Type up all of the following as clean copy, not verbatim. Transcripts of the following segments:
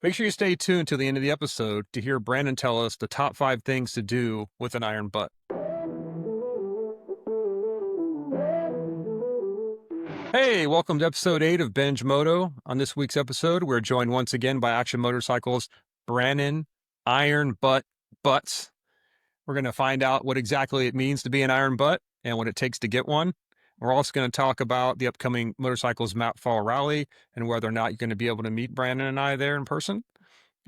Make sure you stay tuned to the end of the episode to hear Brandon tell us the top 5 things to do with an iron butt. Hey, welcome to episode 8 of Binge Moto. On this week's episode, we're joined once again by Action Motorcycles, Brannen, Iron Butt Butts. We're going to find out what exactly it means to be an iron butt and what it takes to get one. We're also going to talk about the upcoming Motorcyclist Map Rally and whether or not you're going to be able to meet Brandon and I there in person.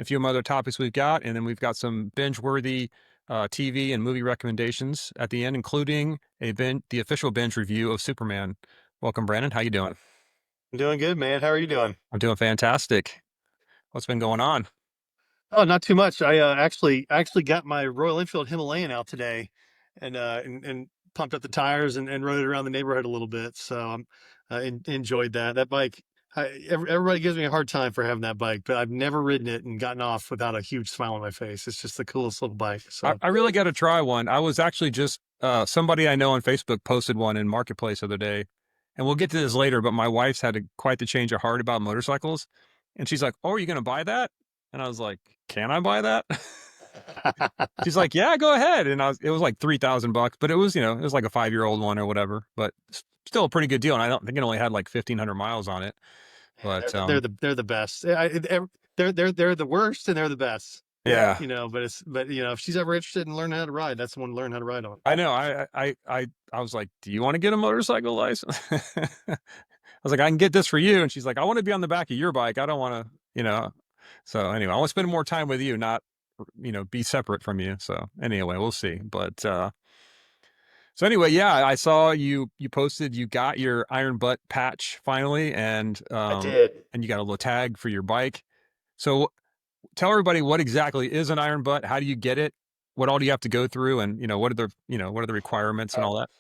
A few other topics we've got, and then we've got some binge-worthy TV and movie recommendations at the end, including the official binge review of Superman. Welcome, Brandon. How you doing? I'm doing good, man. How are you doing? I'm doing fantastic. What's been going on? Oh, not too much. I actually got my Royal Enfield Himalayan out today, and pumped up the tires and rode it around the neighborhood a little bit. So enjoyed that. That bike. Everybody gives me a hard time for having that bike, but I've never ridden it and gotten off without a huge smile on my face. It's just the coolest little bike. So I really got to try one. I was actually just somebody I know on Facebook posted one in Marketplace the other day, and we'll get to this later. But my wife's had quite the change of heart about motorcycles, and she's like, "Oh, are you going to buy that?" And I was like, "Can I buy that?" She's like, "Yeah, go ahead." And it was like $3,000, but it was, it was like a 5-year-old one or whatever, but still a pretty good deal. And I don't think it only had like 1,500 miles on it, but they're the best. They're the worst and they're the best. yeah, But if she's ever interested in learning how to ride, that's the one to learn how to ride on. I know. I was like, "Do you want to get a motorcycle license?" I was like, "I can get this for you." And she's like, "I want to be on the back of your bike. I don't want to. So anyway, I want to spend more time with you, not, be separate from you. So anyway, we'll see. But, so anyway, yeah, I saw you posted, you got your iron butt patch finally, and, I did. and you got a little tag for your bike. So tell everybody what exactly is an iron butt. How do you get it? What all do you have to go through? And, what are the requirements and all that?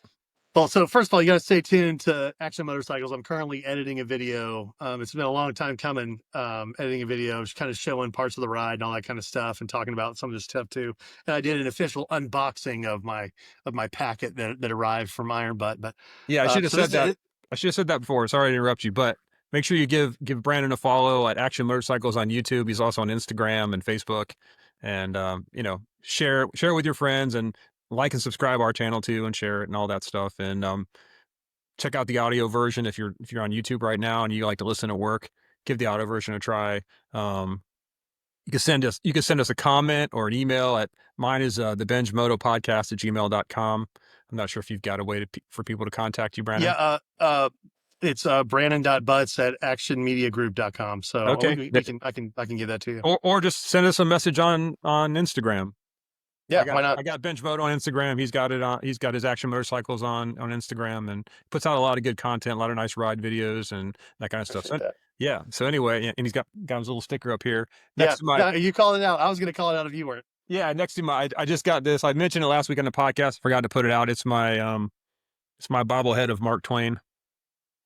Well, so first of all, you got to stay tuned to Action Motorcycles. I'm currently editing a video. It's been a long time coming, editing a video, just kind of showing parts of the ride and all that kind of stuff and talking about some of this stuff too. And I did an official unboxing of my packet that arrived from Iron Butt. But Yeah, I should have said that. I should have said that before. Sorry to interrupt you, but make sure you give Brandon a follow at Action Motorcycles on YouTube. He's also on Instagram and Facebook, and share with your friends and like and subscribe our channel too, and share it and all that stuff. And check out the audio version if you're on YouTube right now and you like to listen at work. Give the audio version a try. You can send us a comment or an email at mine is the Binge Moto podcast at gmail.com. I'm not sure if you've got a way for people to contact you, Brandon. Yeah, it's Brandon.butts at actionmediagroup.com. So okay, I can give that to you. Or just send us a message on Instagram. Yeah, why not? I got Binge Moto on Instagram. He's got it on. He's got his Action Motorcycles on Instagram, and puts out a lot of good content, a lot of nice ride videos and that kind of stuff. So, yeah. So anyway, and he's got his little sticker up here next to my. You calling it out? I was going to call it out if you weren't. Yeah, next to my. I just got this. I mentioned it last week on the podcast. Forgot to put it out. It's my bobblehead of Mark Twain.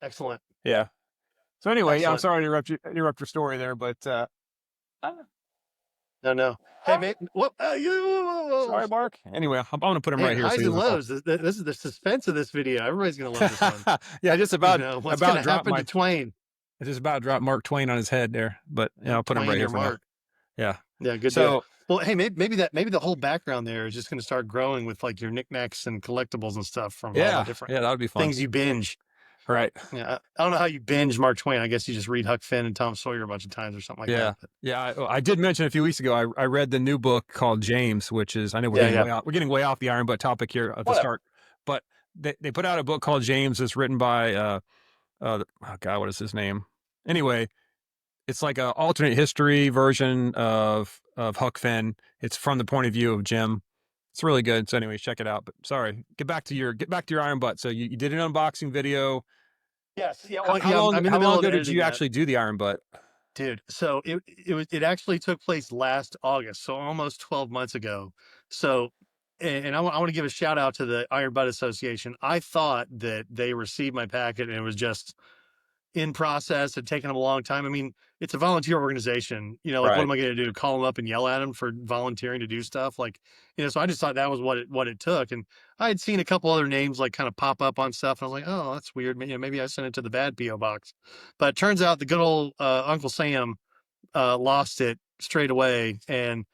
Excellent. Yeah. So anyway, yeah, I'm sorry to interrupt your story there, but. No. Hey, mate. What? Sorry, Mark. Anyway, I'm going to put him right here. Highs and lows. This is the suspense of this video. Everybody's going to love this one. Yeah, just about what's going to happen to Twain. I just about dropped Mark Twain on his head there, but I'll put him right here for Mark. Yeah, good. So, well, hey, maybe the whole background there is just going to start growing with like your knickknacks and collectibles and stuff from all the different that would be fun. Things you binge. Right. Yeah. I don't know how you binge Mark Twain. I guess you just read Huck Finn and Tom Sawyer a bunch of times or something like that. Yeah. I did mention a few weeks ago, I read the new book called James, which is, I know we're getting way off the iron butt topic here at the start, but they put out a book called James. It's written by, oh God, what is his name? Anyway, it's like an alternate history version of Huck Finn. It's from the point of view of Jim. It's really good. So anyways, check it out. But sorry, get back to your iron butt. So you did an unboxing video. Yes. Yeah. Well, how long ago did you actually do the iron butt? Dude, so it actually took place last August, so almost 12 months ago. So, and I want to give a shout out to the Iron Butt Association. I thought that they received my packet and it was just in process. Had taken them a long time. I mean, it's a volunteer organization. What am I going to do? Call them up and yell at them for volunteering to do stuff? So I just thought that was what it took. And I had seen a couple other names like kind of pop up on stuff. And I was like, oh, that's weird. Maybe I sent it to the bad PO box. But it turns out the good old Uncle Sam lost it straight away, and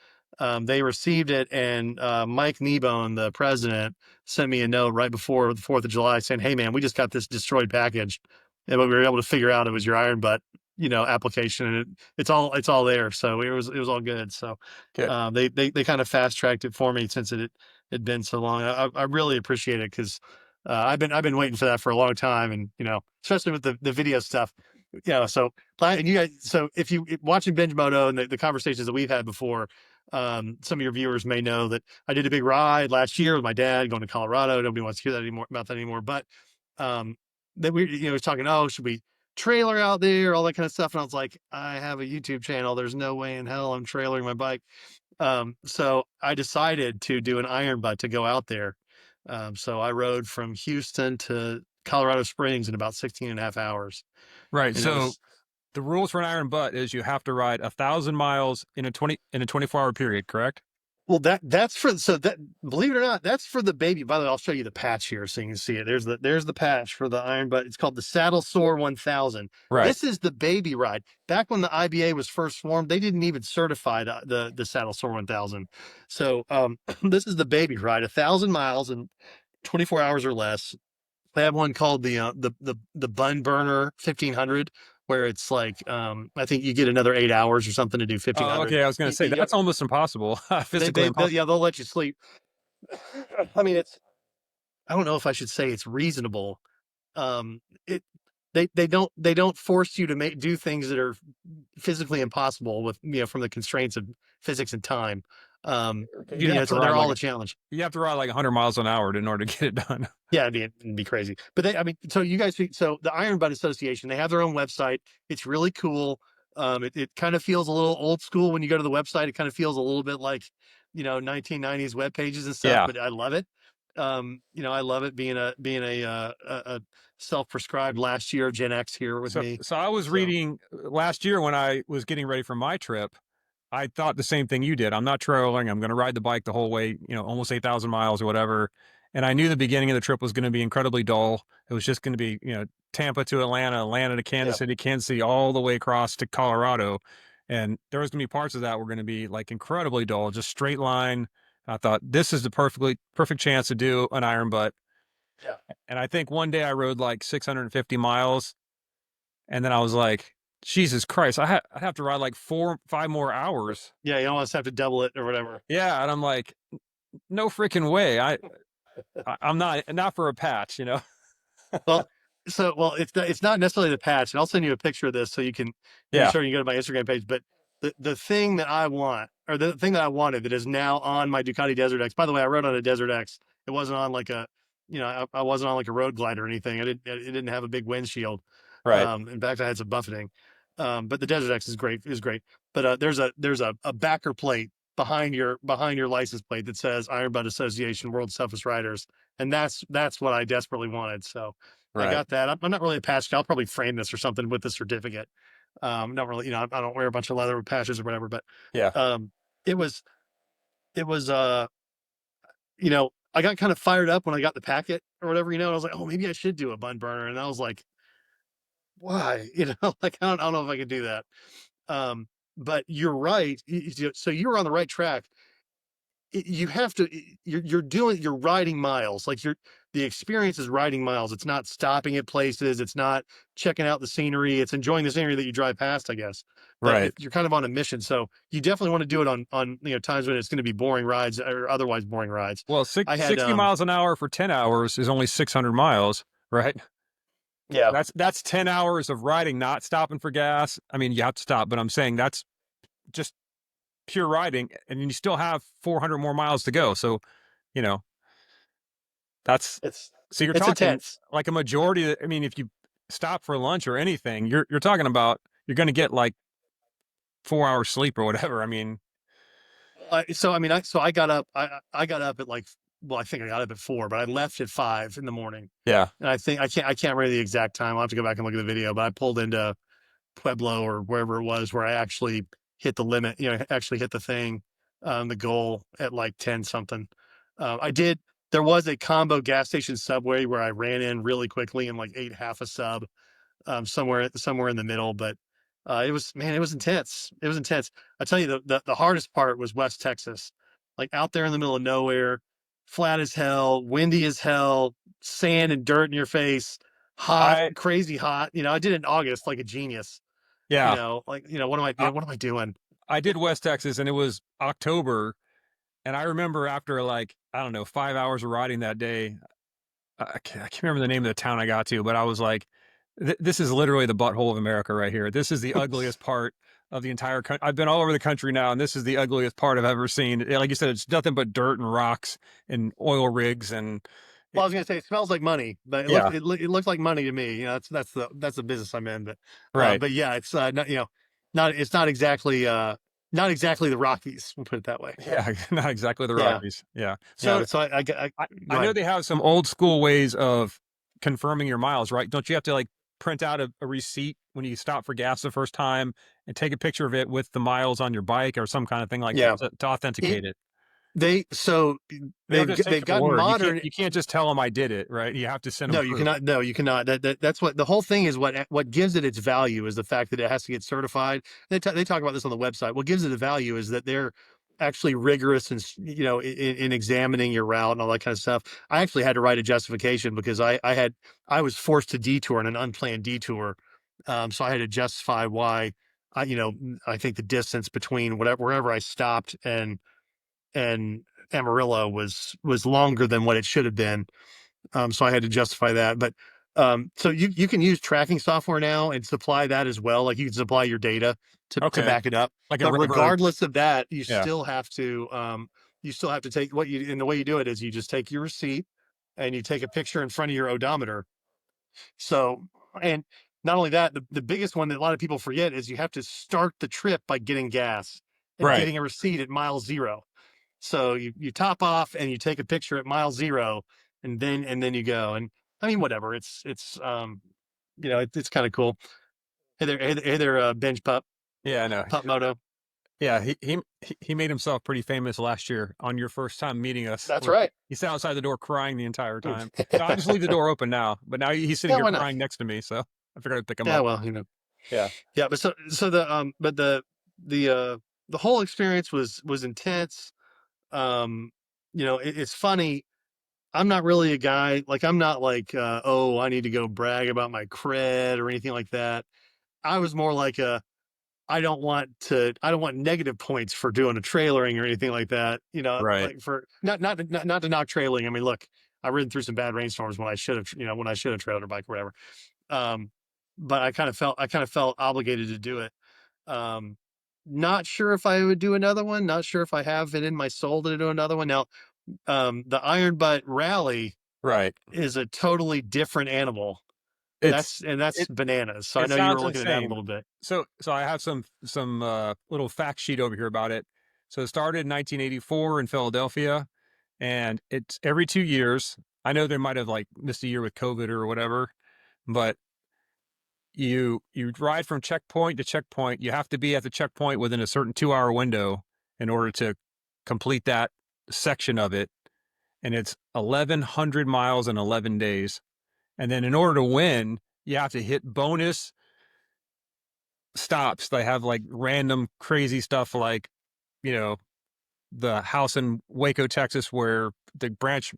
they received it. And Mike Kneebone, the president, sent me a note right before the 4th of July saying, "Hey, man, we just got this destroyed package, and what we were able to figure out it was your iron butt, application, and it's all there." So it was all good. So Good. they kind of fast tracked it for me since it had been so long. I really appreciate it because I've been waiting for that for a long time, and especially with the video stuff. So and you guys, so if you watching Binge Moto and the conversations that we've had before, some of your viewers may know that I did a big ride last year with my dad going to Colorado. Nobody wants to hear that anymore about that anymore. But that we was talking, oh, should we trailer out there, all that kind of stuff. And I was like, I have a YouTube channel. There's no way in hell I'm trailering my bike. So I decided to do an iron butt to go out there. So I rode from Houston to Colorado Springs in about 16 and a half hours. Right. And it So was, the rules for an iron butt is you have to ride 1,000 miles in a 24-hour period, correct? well, that's for, so that, believe it or not, that's for the baby. By the way, I'll show you the patch here so you can see it. There's the patch for the iron butt. It's called the Saddle Sore 1000. Right. This is the baby ride. Back when the IBA was first formed, they didn't even certify the Saddle Sore 1000. So this is the baby ride, 1,000 miles in 24 hours or less. They have one called the Bun Burner 1500, where it's like I think you get another 8 hours or something to do Oh, 1500. okay. I was going to say that's almost impossible, physically impossible. Yeah, they'll let you sleep. I mean, I don't know if I should say it's reasonable. It they don't force you to do things that are physically impossible with from the constraints of physics and time. You'd have to So ride they're like all a challenge. you have to ride like 100 miles an hour in order to get it done. Yeah, it'd be crazy. But so you guys, so the Iron Butt Association, they have their own website. It's really cool. It kind of feels a little old school when you go to the website. It kind of feels a little bit like, 1990s web pages and stuff, Yeah. but I love it. I love it being a self-prescribed last year Gen X here with So me. so I was So reading last year when I was getting ready for my trip. I thought the same thing you did. I'm not trailing. I'm going to ride the bike the whole way, almost 8,000 miles or whatever. And I knew the beginning of the trip was going to be incredibly dull. It was just going to be, Tampa to Atlanta, Atlanta to yeah, Kansas City, all the way across to Colorado. And there was going to be parts of that were going to be like incredibly dull, just straight line. I thought this is the perfect chance to do an iron butt. yeah, And I think one day I rode like 650 miles, and then I was like, Jesus Christ, I'd have to ride like 5 more hours. yeah. You almost have to double it or whatever. Yeah, and I'm like, no freaking way. I'm not for a patch. Well, it's not necessarily the patch, and I'll send you a picture of this so you can maybe Yeah, sure you can go to my Instagram page. But the thing that I want, or the thing that I wanted, that is now on my Ducati Desert X. By the way, I rode on a Desert X. It wasn't on like I wasn't on like a road glide or anything. It didn't have a big windshield. right. In fact, I had some buffeting. But the Desert X is great. But there's a backer plate behind your license plate that says Iron Butt Association World's Toughest Riders, and that's what I desperately wanted. So I Right. got that. I'm not really a patch guy. I'll probably frame this or something with the certificate. Not really, I don't wear a bunch of leather with patches or whatever, but Yeah. um, it was it was I got kind of fired up when I got the packet or whatever, and I was like, oh, maybe I should do a bun burner, and I was like, why, like I don't know if I could do that. But you're right. So you were on the right track. You have to, you're riding miles, like the experience is riding miles. It's not stopping at places, it's not checking out the scenery, it's enjoying the scenery that you drive past, I guess. But Right. you're kind of on a mission, so you definitely want to do it on times when it's going to be boring rides or otherwise boring rides. Well, I had 60 miles an hour for 10 hours is only 600 miles, right? yeah, That's 10 hours of riding, not stopping for gas. I mean, you have to stop, but I'm saying that's just pure riding, and you still have 400 more miles to go. So, you know, that's it's so you're it's talking intense. like a majority. I mean, if you stop for lunch or anything, you're talking about you're going to get like 4 hours sleep or whatever. I mean, So I mean, I got up. I got up at like, well, I think I got up at 4, but I left at 5 in the morning. yeah, And I think I can't remember the exact time. I'll have to go back and look at the video. But I pulled into Pueblo or wherever it was where I actually hit the limit. Actually hit the thing, the goal at like 10 something. I did. There was a combo gas station subway where I ran in really quickly and like ate half a sub, somewhere in the middle. But It was, man, it was intense. It was intense. I tell you, the hardest part was West Texas, like out there in the middle of nowhere, flat as hell, windy as hell, sand and dirt in your face, hot, I crazy hot. I did it in August like a genius. yeah, What am I, I, what am I doing? I did West Texas, and it was October, and I remember after like I don't know 5 hours of riding that day, I can't remember the name of the town I got to, but I was like, this is literally the butthole of America right here. This is the ugliest part of the entire country. I've been all over the country now, and this is the ugliest part I've ever seen. Like you said, it's nothing but dirt and rocks and oil rigs and Well, it, I was gonna say it smells like money, but yeah, it looked like money to me. That's the business I'm in. right. But yeah, it's not not it's not exactly the Rockies. We'll put it that way. Yeah, not exactly the Yeah, Rockies. Yeah. yeah. So But so I, go I know ahead. they have some old school ways of confirming your miles, right? Don't you have to like print out a receipt when you stop for gas the first time and take a picture of it with the miles on your bike or some kind of thing like that Yeah, to it authenticate it? they so They don't just take they've your gotten word. modern. You can't just tell them I did it, right? You have to send them No, you proof. cannot. No, you cannot. That's what the whole thing is. What gives it its value is the fact that it has to get certified. They talk about this on the website. What gives it a value is that they're actually rigorous and in examining your route and all that kind of stuff. I actually had to write a justification because I was forced to detour in an unplanned detour, so I had to justify why I think the distance between wherever I stopped and Amarillo was longer than what it should have been, so I had to justify that. But so you can use tracking software now and supply that as well. Like you can supply your data to Okay. back it up. Like a But road. regardless of that, Yeah. you still have to take and the way you do it is you just take your receipt and you take a picture in front of your odometer. So, and not only that, the biggest one that a lot of people forget is you have to start the trip by getting gas and Right. getting a receipt at mile zero. So you top off and you take a picture at mile zero, and then you go. And I mean, whatever. It's kind of cool. Hey there, binge Yeah, I know. pup moto. Yeah, he made himself pretty famous last year on your first time meeting us, That's where right. he sat outside the door crying the entire time. No, I just leave the door open now, but now he's sitting Yeah, here why not? crying next to me, so I figured I'd pick him Yeah, up. well, Yeah. yeah. But the the whole experience was intense. It's funny. I'm not really a guy like I'm not like oh, I need to go brag about my cred or anything like that. I was more like I don't want negative points for doing a trailering or anything like that. Right. Like for not to knock trailing. I mean, look, I've ridden through some bad rainstorms when I should have trailed a bike or whatever. Um, but I kind of felt obligated to do it. Um, Not sure if I would do another one. Not sure if I have it in my soul to do another one. Now, the Iron Butt Rally Right. is a totally different animal. It's That's it bananas. So I it know you were sounds looking at that a insane. little bit. So I have some little fact sheet over here about it. So it started in 1984 in Philadelphia, and it's every 2 years. I know they might have like missed a year with COVID or whatever, but you ride from checkpoint to checkpoint. You have to be at the checkpoint within a certain 2 hour window in order to complete that section of it. And it's 1,100 miles in 11 days. And then in order to win, you have to hit bonus stops. They have like random crazy stuff like, you know, the house in Waco, Texas, where the branch,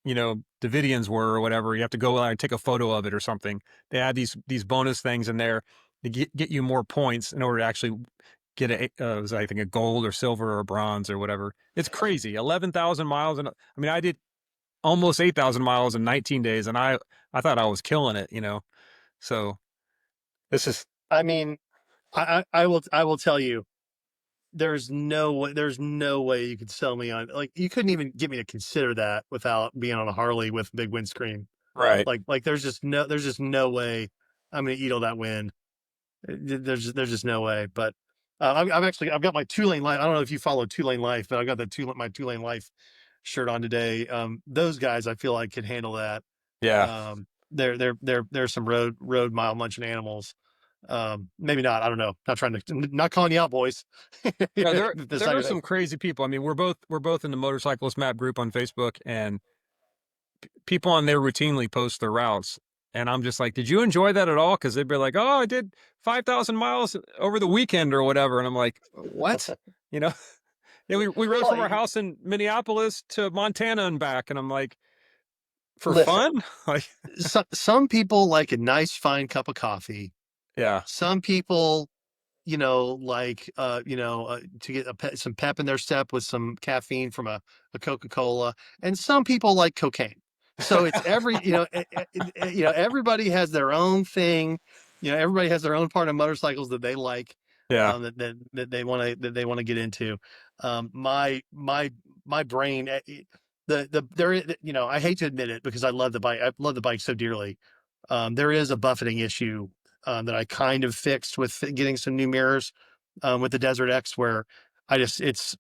Davidians were or whatever. You have to go there and take a photo of it or something. They add these bonus things in there to get you more points in order to actually get I think a gold or silver or bronze or whatever. It's crazy. 11,000 miles, and I mean, I did almost 8,000 miles in 19 days, and I thought I was killing it. So this is I mean, I will tell you, there's no way you could sell me on, like, you couldn't even get me to consider that without being on a Harley with big windscreen. right. Like there's just no way I'm gonna eat all that wind. There's just no way. But I've got my 2 Lane Life. I don't know if you follow 2 Lane Life, but I've got my 2 Lane Life shirt on today. Those guys I feel like could handle that. Yeah. They're some road mile munching animals. Maybe not. I don't know. Not trying to, not calling you out, boys. Yeah, there That's there not are your thing. some crazy people. I mean, we're both in the Motorcyclist Map group on Facebook, and people on there routinely post their routes. And I'm just like, did you enjoy that at all? Because they'd be like, oh, I did 5,000 miles over the weekend or whatever. And I'm like, what? You know, yeah, we rode Well, from our house in Minneapolis to Montana and back. And I'm like, for listen, fun? Like, some people like a nice fine cup of coffee. yeah, Some people, to get some pep in their step with some caffeine from a Coca-Cola, and some people like cocaine. So it's everybody has their own thing. Everybody has their own part of motorcycles that they like, yeah, that they want to get into. My brain, the there, I hate to admit it because I love the bike. I love the bike so dearly. There is a buffeting issue that I kind of fixed with getting some new mirrors with the Desert X, where it's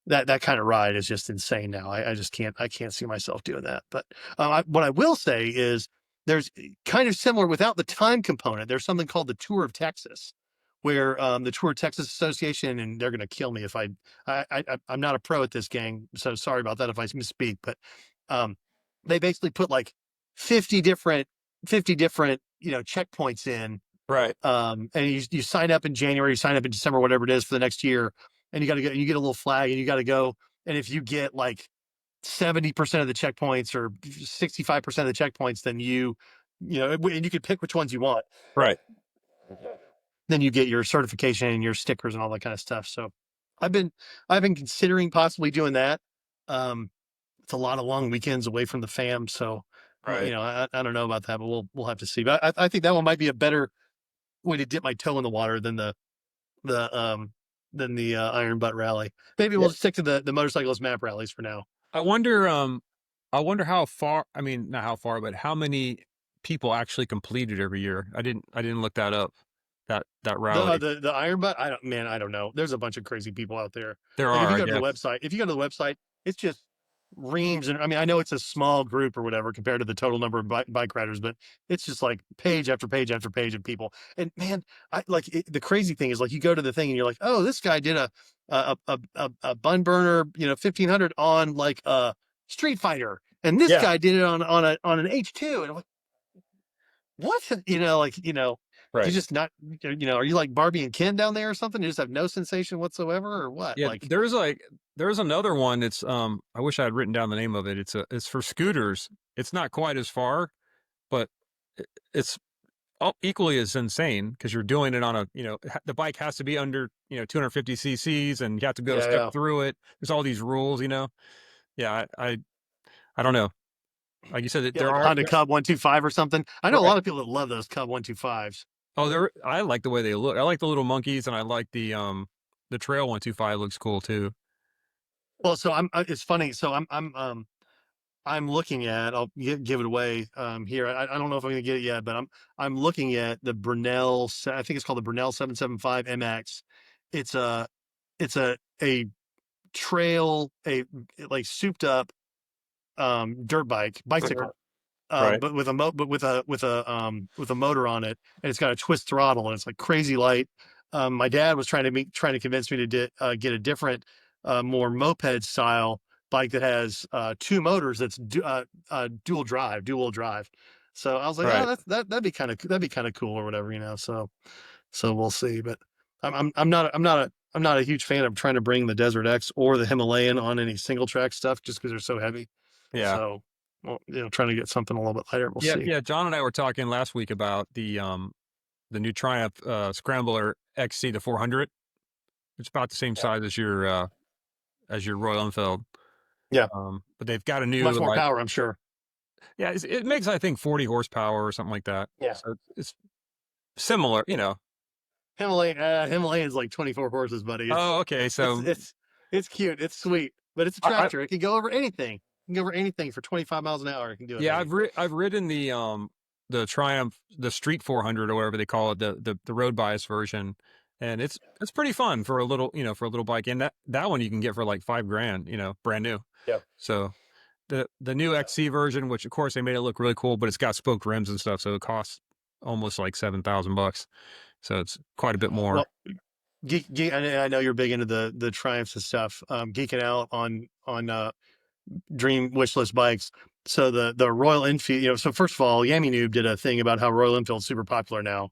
that kind of ride is just insane now. I just can't see myself doing that. But what I will say is there's kind of similar without the time component. There's something called the Tour of Texas, where the Tour of Texas Association, and they're going to kill me if I'm not a pro at this, gang. So sorry about that if I misspeak, but um, they basically put like 50 different 50 different checkpoints in, right, and you sign up in January, you sign up in December, whatever it is for the next year, and you got to go. You get a little flag, and you got to go. And if you get like 70% of the checkpoints or 65% of the checkpoints, then and you can pick which ones you want. right. Then you get your certification and your stickers and all that kind of stuff. So I've been I've been considering possibly doing that. Um, it's a lot of long weekends away from the fam, so Right. I don't know about that, but we'll have to see. But I think that one might be a better way to dip my toe in the water the than the Iron Butt Rally. Maybe Yeah. we'll stick to the motorcyclist map rallies for now. I wonder, I wonder how far, I mean, not how far, but how many people actually complete it every year. I didn't look that up, that rally. The Iron Butt, I don't know. There's a bunch of crazy people out there. There Like are, I guess. if you go to the website, it's just reams. And I mean, I know it's a small group or whatever compared to the total number of bike riders, but it's just like page after page after page of people. And man, the crazy thing is, like, you go to the thing and you're like, oh, this guy did a bun burner, 1500 on like a Street Fighter, and this Yeah. guy did it on an H2, and I'm like, what? Do you Right. just not, are you like Barbie and Ken down there or something? You just have no sensation whatsoever, or what? Yeah, Like, there's another one. It's I wish I had written down the name of it. It's for scooters. It's not quite as far, but it's equally as insane because you're doing it on the bike has to be under 250 cc's and you have to be able to yeah, step yeah, through it. There's all these rules. Yeah, I don't know. Like you said, yeah, there like a are Honda Cub 125 or something. I know a right. lot of people that love those Cub 125s. Oh, there. I like the way they look. I like the little monkeys, and I like the Trail 125 looks cool too. Well, so it's funny. So I'm looking at, I'll give it away here. I don't know if I'm going to get it yet, but I'm looking at the Brunel. I think it's called the Brunel 775 MX. It's a trail, a like souped up dirt bicycle, Right. but with a motor on it, and it's got a twist throttle, and it's like crazy light. My dad was trying to convince me to get a different, more moped style bike that has two motors that's dual wheel drive. So I was like, oh, Right. that'd be kind of cool or whatever, So we'll see. But I'm not a huge fan of trying to bring the Desert X or the Himalayan on any single track stuff just because they're so heavy. Yeah. So, well, trying to get something a little bit lighter. We'll Yeah. see. Yeah. John and I were talking last week about the new Triumph Scrambler XC the 400. It's about the same Yeah. size as your Royal Enfield. Yeah. But they've got a new Much more like power, I'm sure. yeah, it makes I think 40 horsepower or something like that. Yeah. So it's similar. Himalayan's like 24 horses, buddy. Oh, okay. It's, So it's, it's cute. It's sweet, but it's a I tractor. It can go over anything. It can go over anything for 25 miles an hour. It can do it, yeah, baby. I've ridden the Triumph, the Street 400 or whatever they call it, the road bias version, and it's pretty fun for a for a little bike. And that one you can get for like 5 grand, brand new. Yep. So the new XC version, which of course they made it look really cool, but it's got spoked rims and stuff, so it costs almost like $7,000. So it's quite a bit more. Well, I know you're big into the Triumphs and stuff. Geeking out on dream wish list bikes. So the Royal Enfield, so first of all, Yami Noob did a thing about how Royal Enfield's super popular now,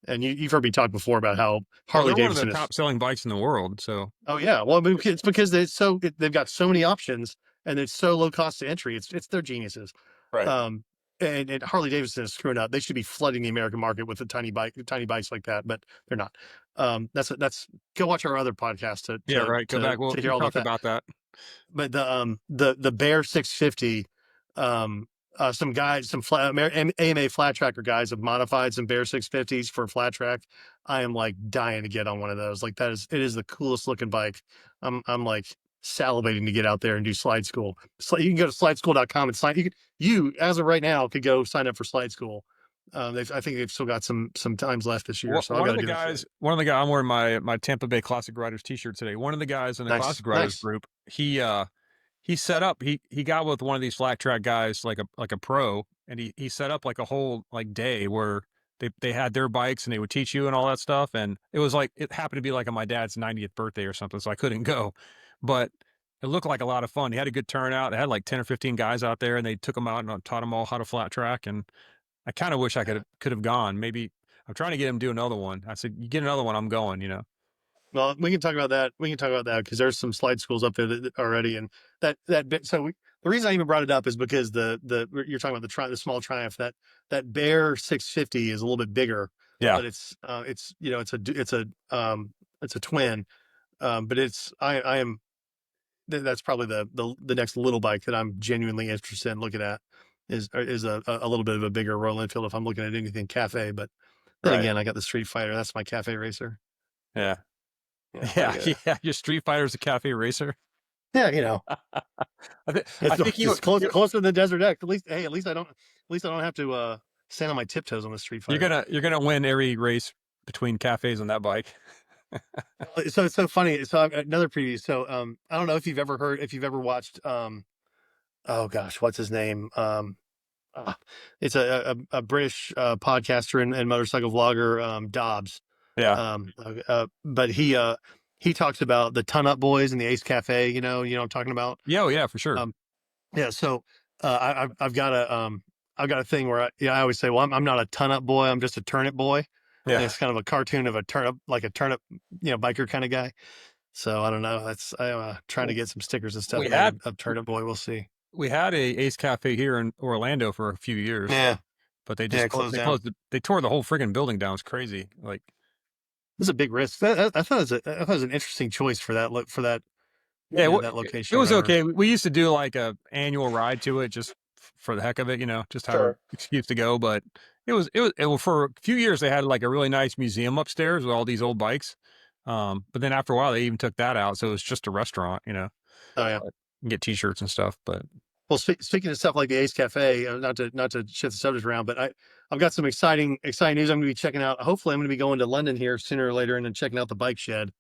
and you've heard me talk before about how Well, Harley they're one of the Davidson is. top selling bikes in the world. So Oh yeah, well, I mean, it's because they've got so many options and it's so low cost to entry. It's their geniuses. right. Um, and Harley Davidson is screwing up. They should be flooding the American market with tiny bikes like that, but they're not. That's go watch our other podcast to Yeah, right. Go back. Well, to hear we all about talked that. about that. But the Bear 650, some guys, some AMA flat tracker guys have modified some Bear 650s for flat track. I am like dying to get on one of those. Like it is the coolest looking bike. I'm like salivating to get out there and do slide school. So you can go to slideschool.com and sign. You as of right now could go sign up for slide school. I think they've still got some times left this year, so I got to do that shit. I'm wearing my Tampa Bay Classic Riders T-shirt today. One of the guys in the Nice, Classic Riders nice. group, he set up he got with one of these flat track guys like a pro, and he set up like a whole like day where they had their bikes and they would teach you and all that stuff, and it was like it happened to be like on my dad's 90th birthday or something, so I couldn't go, but it looked like a lot of fun. He had a good turnout. They had like 10 or 15 guys out there, and they took them out and taught them all how to flat track. And I kind of wish I could have gone. Maybe I'm trying to get him to do another one. I said, "You get another one, I'm going." You know. Well, we can talk about that. We can talk about that because there's some slide schools up there already, and that bit. So the reason I even brought it up is because the you're talking about the small Triumph, that Bear 650 is a little bit bigger, Yeah. but it's a twin, but I am that's probably the next little bike that I'm genuinely interested in looking at is a little bit of a bigger Royal Enfield if I'm looking at anything cafe, but then Right. again I got the Street Fighter, that's my cafe racer. Yeah. Yeah, I Yeah. got it. Yeah. Your Street Fighter's a cafe racer. Yeah, I think it's closer to the desert X. At least I don't have to stand on my tiptoes on the Street Fighter. you're gonna win every race between cafes on that bike. So it's so funny. So I've got another preview. So I don't know if you've ever watched oh gosh, what's his name? Ah, it's a British podcaster and motorcycle vlogger, Dobbs. Yeah. But he talks about the Ton Up Boys and the Ace Cafe. You know what I'm talking about. Yeah. Oh, yeah. For sure. Um, Yeah, so I've got a thing where I always say, well, I'm not a ton up boy, I'm just a turnip boy. And Yeah. it's kind of a cartoon of a turnip, like a turnip, biker kind of guy. So I don't know. I'm trying to get some stickers and stuff We made had of turnip boy. We'll see. we had a Ace Cafe here in Orlando for a few years, Yeah, but they yeah, just it closed they down. closed they tore the whole friggin' building down. It's crazy. Like, It was a big risk. I thought I thought it was an interesting choice for that look for that yeah, that it location or was whatever. okay. We used to do like a annual ride to it just for the heck of it, just have an Sure. excuse to go. But it was for a few years. They had like a really nice museum upstairs with all these old bikes. But then after a while, they even took that out, so it was just a restaurant. Oh yeah. But you can get T-shirts and stuff. But Well, speaking of stuff like the Ace Cafe, not to shift the subject around, but I've got some exciting news. I'm going to be checking out. Hopefully, I'm going to be going to London here sooner or later, and then checking out the bike shed.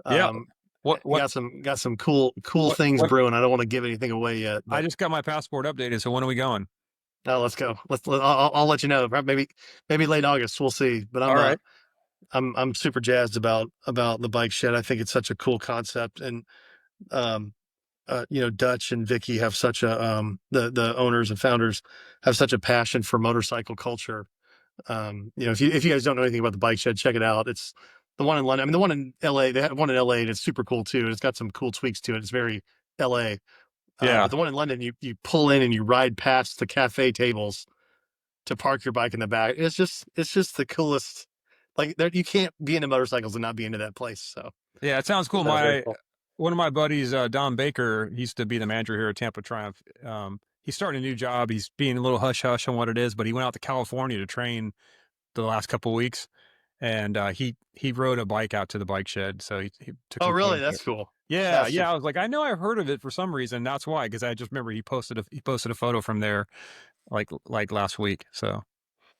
yeah, Um, what what got some cool things what? brewing. I don't want to give anything away yet, I but just got my passport updated. So when are we going? let's go. I'll let you know. Maybe late August. We'll see. But All right. I'm super jazzed about the bike shed. I think it's such a cool concept, and um, Dutch and Vicky have such a the owners and founders have such a passion for motorcycle culture. If you guys don't know anything about the bike shed, check it out. It's the one in London. I mean, the one in LA, they have one in LA and it's super cool too. It's got some cool tweaks to it. It's very LA. Yeah. But the one in London, you pull in and you ride past the cafe tables to park your bike in the back. It's just the coolest. Like there, you can't be into motorcycles and not be into that place. So Yeah, it sounds cool. that was very My cool. One of my buddies, Don Baker, he used to be the manager here at Tampa Triumph. He's starting a new job. He's being a little hush hush on what it is, but he went out to California to train the last couple of weeks, and he rode a bike out to the bike shed. So he took Oh, some really? photos of it. That's cool. Yeah, That's yeah. super I was like, I know I've heard of it for some reason. That's why, because I just remember he posted a photo from there like last week. So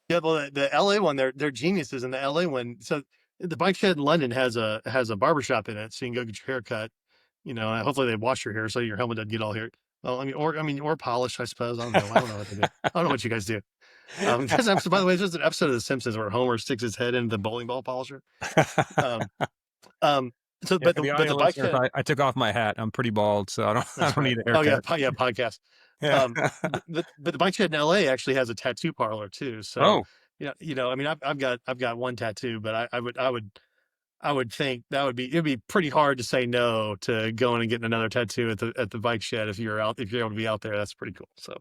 Yeah, well, the LA one, they're geniuses, and the LA one. So the bike shed in London has a barbershop in it, so you can go get your hair cut. And hopefully they wash your hair so your helmet doesn't get all hair. Well, or polish, I suppose. I don't know. I don't know what they do. I don't know what you guys do. This episode, by the way, it's just an episode of The Simpsons where Homer sticks his head into the bowling ball polisher. Um, um. So, yeah, but for the the audio bike listeners, shed. I took off my hat. I'm pretty bald, so I don't I That's don't right. need a Oh yeah, haircut. yeah, podcast. Yeah. But the bike shed in LA actually has a tattoo parlor too. So, Oh, I mean, I've got one tattoo, but I would think that it'd be pretty hard to say no to going and getting another tattoo at the bike shed if you're able to be out there. That's pretty cool. So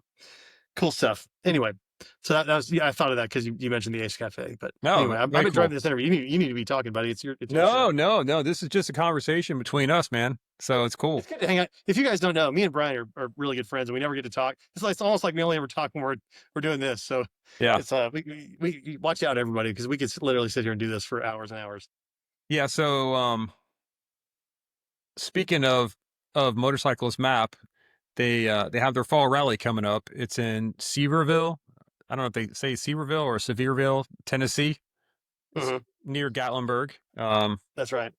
cool stuff. Anyway, so that was I thought of that because you mentioned the Ace Cafe. But no, anyway, I've very been cool. driving this interview. You need to be talking, buddy. It's your No, show. no, no. This is just a conversation between us, man. So it's cool. It's good to hang out. If you guys don't know, me and Bryan are really good friends, and we never get to talk. It's almost like we only ever talk when we're doing this. So Yeah. it's we watch out everybody because we could literally sit here and do this for hours and hours. Yeah. So, speaking of Motorcyclist Map, they have their fall rally coming up. It's in Sevierville. I don't know if they say Sevierville or Sevierville, Tennessee. It's Hmm. near Gatlinburg. That's right.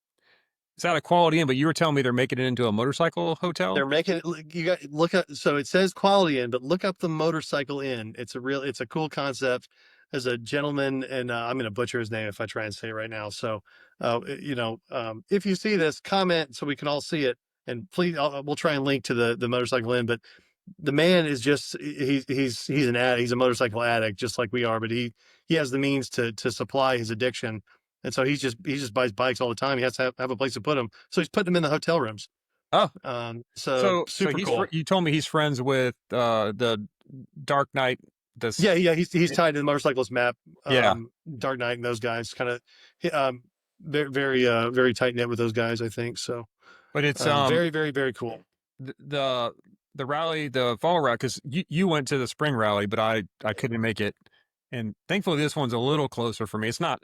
It's out of Quality Inn, but you were telling me they're making it into a motorcycle hotel. They're making it. You got look at so it says Quality Inn, but look up the Motorcycle Inn. It's a cool concept. As a gentleman, and I'm going to butcher his name if I try and say it right now. So, if you see this, comment so we can all see it, and please, we'll try and link to the Motorcycle Inn. But the man is just he's an addict. He's a motorcycle addict, just like we are. But he has the means to supply his addiction, and so he just buys bikes all the time. He has to have a place to put them, so he's putting them in the hotel rooms. Oh, So so super cool. you told me he's friends with the Dark Knight. This, Yeah. He's tied to the Motorcyclist Map, yeah, Dark Knight, and those guys. Kind of, very tight knit with those guys. I think so. but it's Very cool. the the rally, the fall rally, because you went to the spring rally, but I couldn't make it, and thankfully this one's a little closer for me. It's not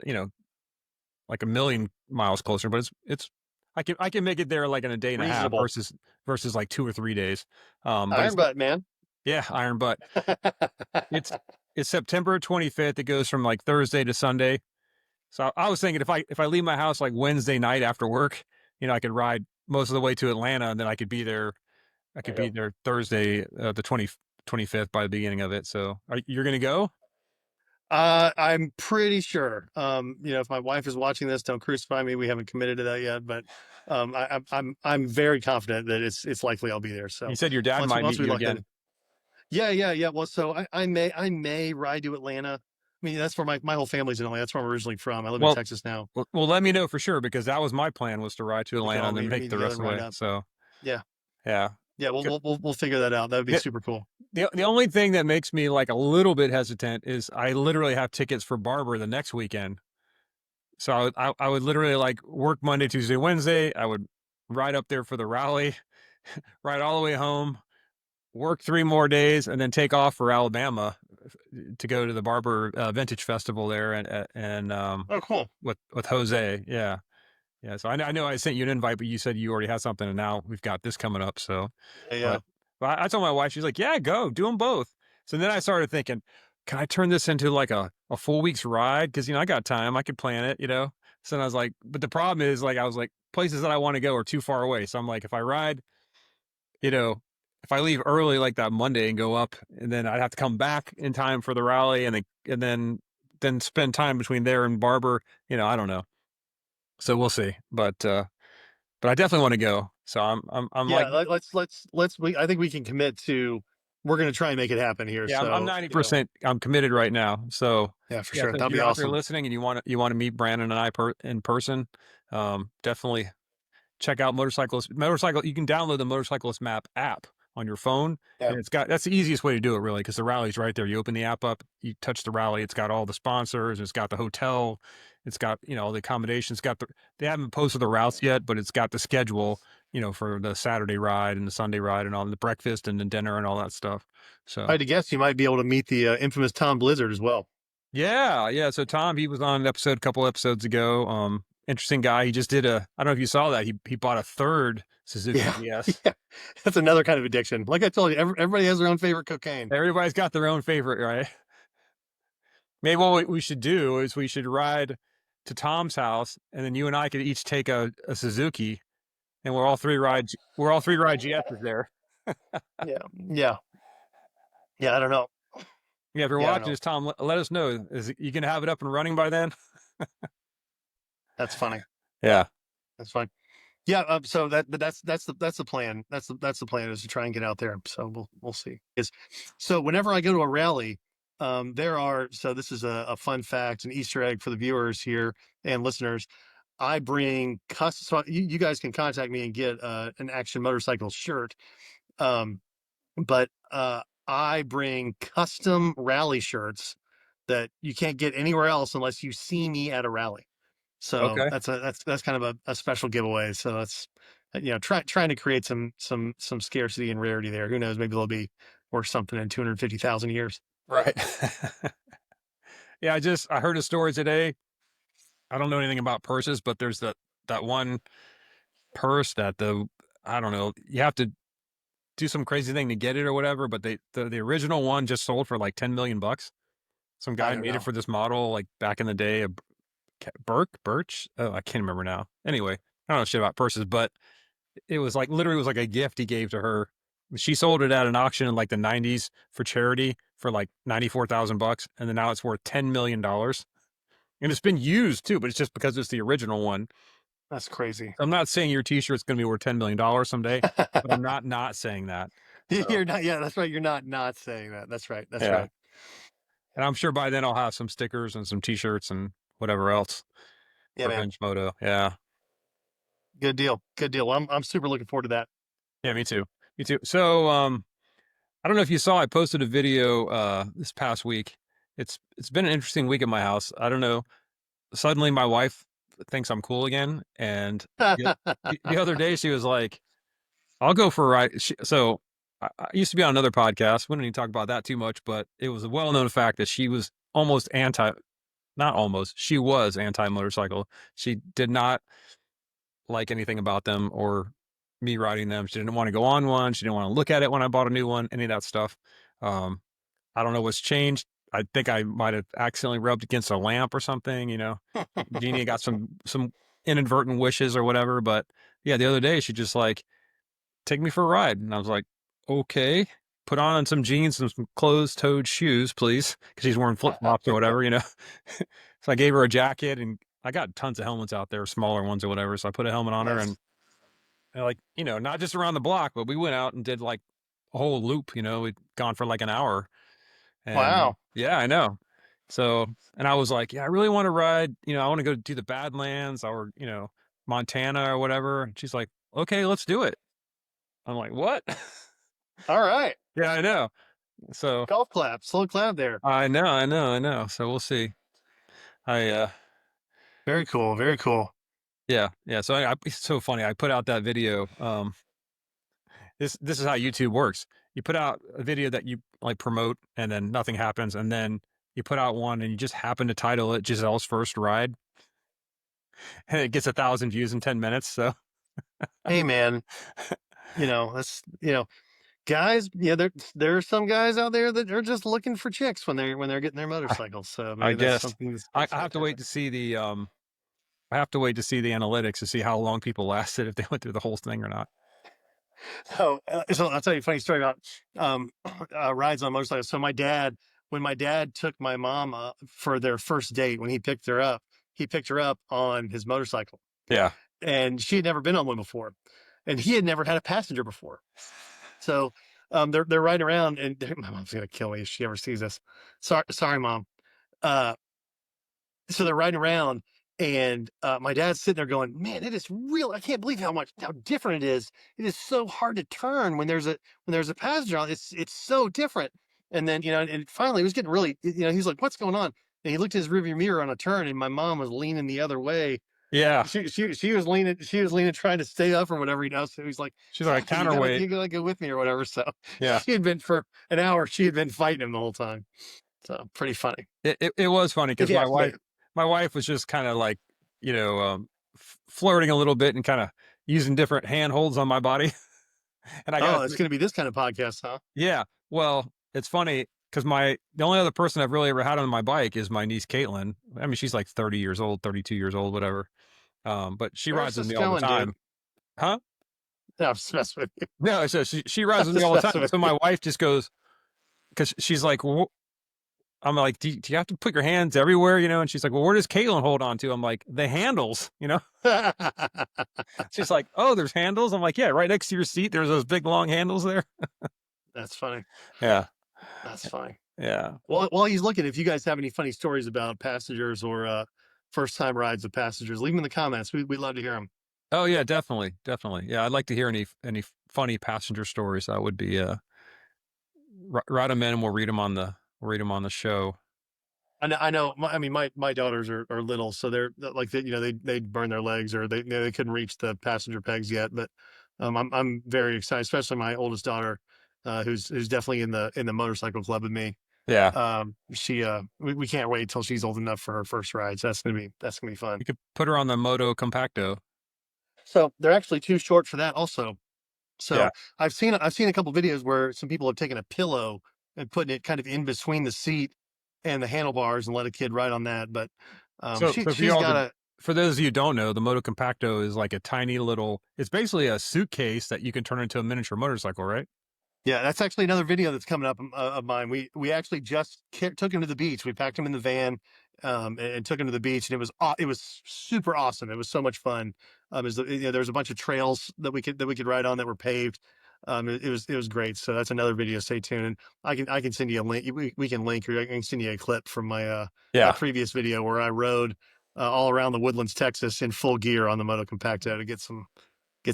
like a million miles closer, but it's I can make it there like in a day and a half Reasonable. versus like 2 or 3 days. But Iron it's Butt, man. yeah, Iron Butt. It's it's September 25th. It goes from like Thursday to Sunday. So I was thinking if I leave my house like Wednesday night after work, I could ride most of the way to Atlanta, and then I could be there. I There could you be go. there Thursday, the 25th by the beginning of it. So you're gonna go? I'm pretty sure. If my wife is watching this, don't crucify me. We haven't committed to that yet, but I'm very confident that it's likely I'll be there. You So said your dad might once meet we you lock that again. in. Yeah. Well, so I may ride to Atlanta. I mean, that's where my whole family's in Atlanta. That's where I'm originally from. I live in Well, Texas now. well, let me know for sure because that was my plan was to ride to We can Atlanta all and then make meet the together rest and of the ride way. up. So Yeah. yeah. Yeah. We'll figure that out. That would be The, super cool. the only thing that makes me like a little bit hesitant is I literally have tickets for Barber the next weekend. So I would literally like work Monday, Tuesday, Wednesday. I would ride up there for the rally, ride all the way home, work 3 more days, and then take off for Alabama to go to the Barber Vintage Festival there and Oh, cool. with Jose. Yeah. Yeah. So I know I sent you an invite, but you said you already had something, and now we've got this coming up. So, Yeah. but, but I told my wife, she's like, yeah, go do them both. So then I started thinking, can I turn this into like a full week's ride? Because I got time, I could plan it. So then I was like, but the problem is like I was like places that I want to go are too far away. So I'm like, if I ride, you know, if I leave early like that Monday and go up, and then I'd have to come back in time for the rally, and then spend time between there and Barber. I don't know. So we'll see. But I definitely want to go. So I'm like, Yeah. I think we can commit to. We're going to try and make it happen here. yeah, I'm So 90%. I'm committed right now. So yeah, for yeah. sure. So if That'll be you're out there awesome. listening and you want to meet Brandon and I in person, definitely check out motorcycle. You can download the Motorcyclist Map app on your phone, Yeah. and that's the easiest way to do it, really, because the rally's right there. You open the app up, you touch the rally. It's got all the sponsors. It's got the hotel. It's got all the accommodations. They haven't posted the routes yet, but it's got the schedule. For the Saturday ride and the Sunday ride and all the breakfast and the dinner and all that stuff. I So had to guess you might be able to meet the infamous Tom Blizzard as well. yeah, yeah. So Tom, he was on an episode a couple episodes ago. Interesting guy. He just did I don't know if you saw that. He bought a third Suzuki Yeah. GS. Yeah. That's another kind of addiction. Like I told you, everybody has their own favorite cocaine. Everybody's got their own favorite, right? Maybe what we should do is we should ride to Tom's house, and then you and I could each take a Suzuki, and we're all three ride GSs there. Yeah. Yeah. Yeah. I don't know. Yeah, if you're Yeah, I don't watching know. this, Tom, let us know. Is you gonna have it up and running by then? That's funny. Yeah. That's fine. Yeah, so that's the plan. That's the plan, is to try and get out there. So we'll see. Is so whenever I go to a rally, there are, so this is a fun fact, an Easter egg for the viewers here and listeners. I bring custom. So you guys can contact me and get an Action Motorcycle shirt. Um, but I bring custom rally shirts that you can't get anywhere else unless you see me at a rally. So Okay. that's kind of a special giveaway. So that's, trying to create some scarcity and rarity there. Who knows? Maybe they'll be worth something in 250,000 years. Right. Yeah, I heard a story today. I don't know anything about purses, but there's that one purse that I don't know, you have to do some crazy thing to get it or whatever, but the original one just sold for like 10 million bucks. Some I guy don't made it know. for this model like back in the day, Birch. Oh, I can't remember now. Anyway, I don't know shit about purses, but it was like literally was like a gift he gave to her. She sold it at an auction in like the 90s for charity for like 94,000 bucks, and then now it's worth $10 million. And it's been used too, but it's just because it's the original one. That's crazy. I'm not saying your T-shirt's going to be worth $10 million someday, but I'm not saying that. So You're not. Yeah, that's right. You're not saying that. That's right. That's yeah, right. and I'm sure by then I'll have some stickers and some T-shirts and whatever else Yeah, for man. Binge Moto. Yeah, Good deal. Good deal. Well, I'm super looking forward to that. yeah, me too, me too. So I don't know if you saw, I posted a video this past week. It's been an interesting week at my house. I don't know. Suddenly my wife thinks I'm cool again, and the, the other day she was like, "I'll go for a ride." I used to be on another podcast. We don't need to talk about that too much, but it was a well-known fact that she was almost anti, not almost, she was anti-motorcycle. She did not like anything about them or me riding them. She didn't want to go on one. She didn't want to look at it when I bought a new one, any of that stuff. Um, I don't know what's changed. I think I might have accidentally rubbed against a lamp or something, Jeannie got some inadvertent wishes or whatever. But yeah, the other day she just like, take me for a ride. And I was like, okay. Put on some jeans and some closed-toed shoes, please. Because she's wearing flip-flops or whatever. So I gave her a jacket, and I got tons of helmets out there, smaller ones or whatever. So I put a helmet on her, and Nice. like, not just around the block, but we went out and did like a whole loop, we'd gone for like an hour. And Wow. yeah, I know. So, and I was like, yeah, I really want to ride, I want to go do the Badlands or, Montana or whatever. And she's like, okay, let's do it. I'm like, what? All right. Yeah, I know. So Golf clap. Slow clap there. I know. So we'll see. I, Very cool. Very cool. yeah. So it's so funny. I put out that video. This is how YouTube works. You put out a video that you like promote, and then nothing happens, and then you put out one, and you just happen to title it Giselle's first ride, and it gets 1,000 views in 10 minutes. So Hey, man. That's, guys. Yeah, there are some guys out there that are just looking for chicks when they're getting their I, motorcycles. So I maybe that's guess something that's, I, that's I have to wait fantastic. to see I have to wait to see the analytics to see how long people lasted, if they went through the whole thing or not. So I'll tell you a funny story about um, rides on motorcycles. So when my dad took my mom for their first date, when he picked her up on his motorcycle, Yeah. and she had never been on one before, and he had never had a passenger before. So they're riding around, and my mom's gonna kill me if she ever sees this. Sorry, mom. Uh, so they're riding around, and my dad's sitting there going, man, it is real, I can't believe how different it is. It is so hard to turn when there's a passenger on. It's so different. And then, and finally it was getting really, he's like, what's going on? And he looked at his rearview mirror on a turn, and my mom was leaning the other way. Yeah. She was leaning trying to stay up or whatever. So he's like, She's like yeah, a because you gotta counterweight. you gotta go with me or whatever. So Yeah. she had been for an hour, she had been fighting him the whole time. So pretty funny, It was funny if because you ask me. my wife was just kind of like, flirting a little bit and kind of using different handholds on my body. And I got Oh, it's to, gonna be this kind of podcast, huh? yeah. Well, it's funny because the only other person I've really ever had on my bike is my niece Caitlin. I mean, she's like 30 years old, 32 years old, whatever. But she Where's rides with this me all the going, dude? time. Huh? No, I'm just messing with you. No, so she I'm rides with me just all the messing time. with So you. my wife just goes, because she's like, I'm like, do you have to put your hands everywhere, you know? And she's like, well, where does Caitlin hold on to? I'm like, the handles, you know? She's like, oh, there's handles. I'm like, yeah, right next to your seat. There's those big long handles there. That's funny. Yeah. That's funny. Yeah. Well, while he's looking, if you guys have any funny stories about passengers or first time rides with passengers, leave them in the comments. We'd love to hear them. Oh yeah, definitely. Definitely. Yeah. I'd like to hear any funny passenger stories. That would be, write them in and we'll read them on the show. I know. I mean, my daughters are little, so they're like you know they burn their legs or they couldn't reach the passenger pegs yet. But I'm very excited, especially my oldest daughter, who's definitely in the motorcycle club with me. Yeah. We can't wait till she's old enough for her first ride. So that's gonna be fun. You could put her on the Moto Compacto. So they're actually too short for that also. Yeah. So I've seen a couple videos where some people have taken a pillow and putting it kind of in between the seat and the handlebars and let a kid ride on that. But So she's got a for those of you who don't know, the Moto Compacto is like a tiny little, it's basically a suitcase that you can turn into a miniature motorcycle, right? yeah. That's actually another video that's coming up of mine. We actually just took him to the beach. We packed him in the van and took him to the beach, and it was super awesome. It was so much fun. You know, there was a bunch of trails that we could ride on that were paved. It was great. So that's another video. Stay tuned. And I can send you a link. We can link, or I can send you a clip from my Yeah. previous video where I rode all around the Woodlands, Texas, in full gear on the Moto Compacto to get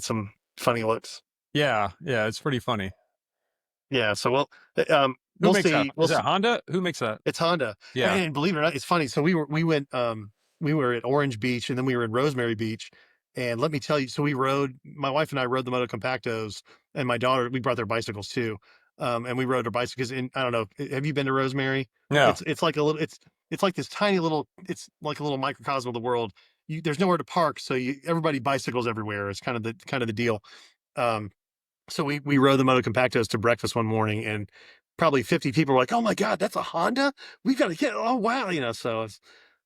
some funny looks. Yeah. Yeah. It's pretty funny. Yeah. So Who we'll makes that? see. Is that Honda? Who makes that? It's Honda. Yeah. And believe it or not, it's funny. So we were at Orange Beach and then we were in Rosemary Beach. And let me tell you, so my wife and I rode the Moto Compactos, and my daughter, we brought their bicycles too. And we rode our bicycles in, I don't know, have you been to Rosemary? No. It's like a little, it's like this tiny little, it's like a little microcosm of the world. There's nowhere to park. So everybody bicycles everywhere. It's kind of the deal. Um, so we rode the Moto Compactos to breakfast one morning, and probably 50 people were like, "Oh my God, that's a Honda! We've got to get! Oh wow!" You know. So I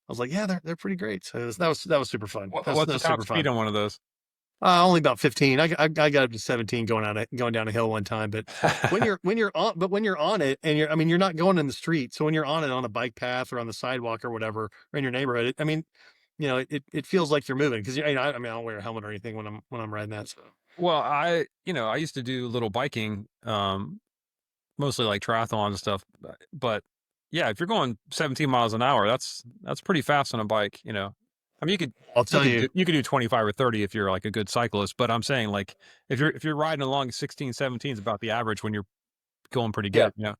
was like, "Yeah, they're pretty great." So that was super fun. What's That the was top super speed fun. on one of those? Only about 15. I got up to 17 going down a hill one time. But when you're on it, and I mean, you're not going in the street. So when you're on it on a bike path or on the sidewalk or whatever, or in your neighborhood, I mean, you know, it feels like you're moving because I mean, I don't wear a helmet or anything when I'm riding that. So Well, I used to do little biking, mostly like triathlon and stuff. But yeah, if you're going 17 miles an hour, that's pretty fast on a bike, you know. I mean, I'll tell you, you could do 25 or 30 if you're like a good cyclist, but I'm saying like if you're riding along 16, 17 is about the average when you're going pretty yeah. good, you know.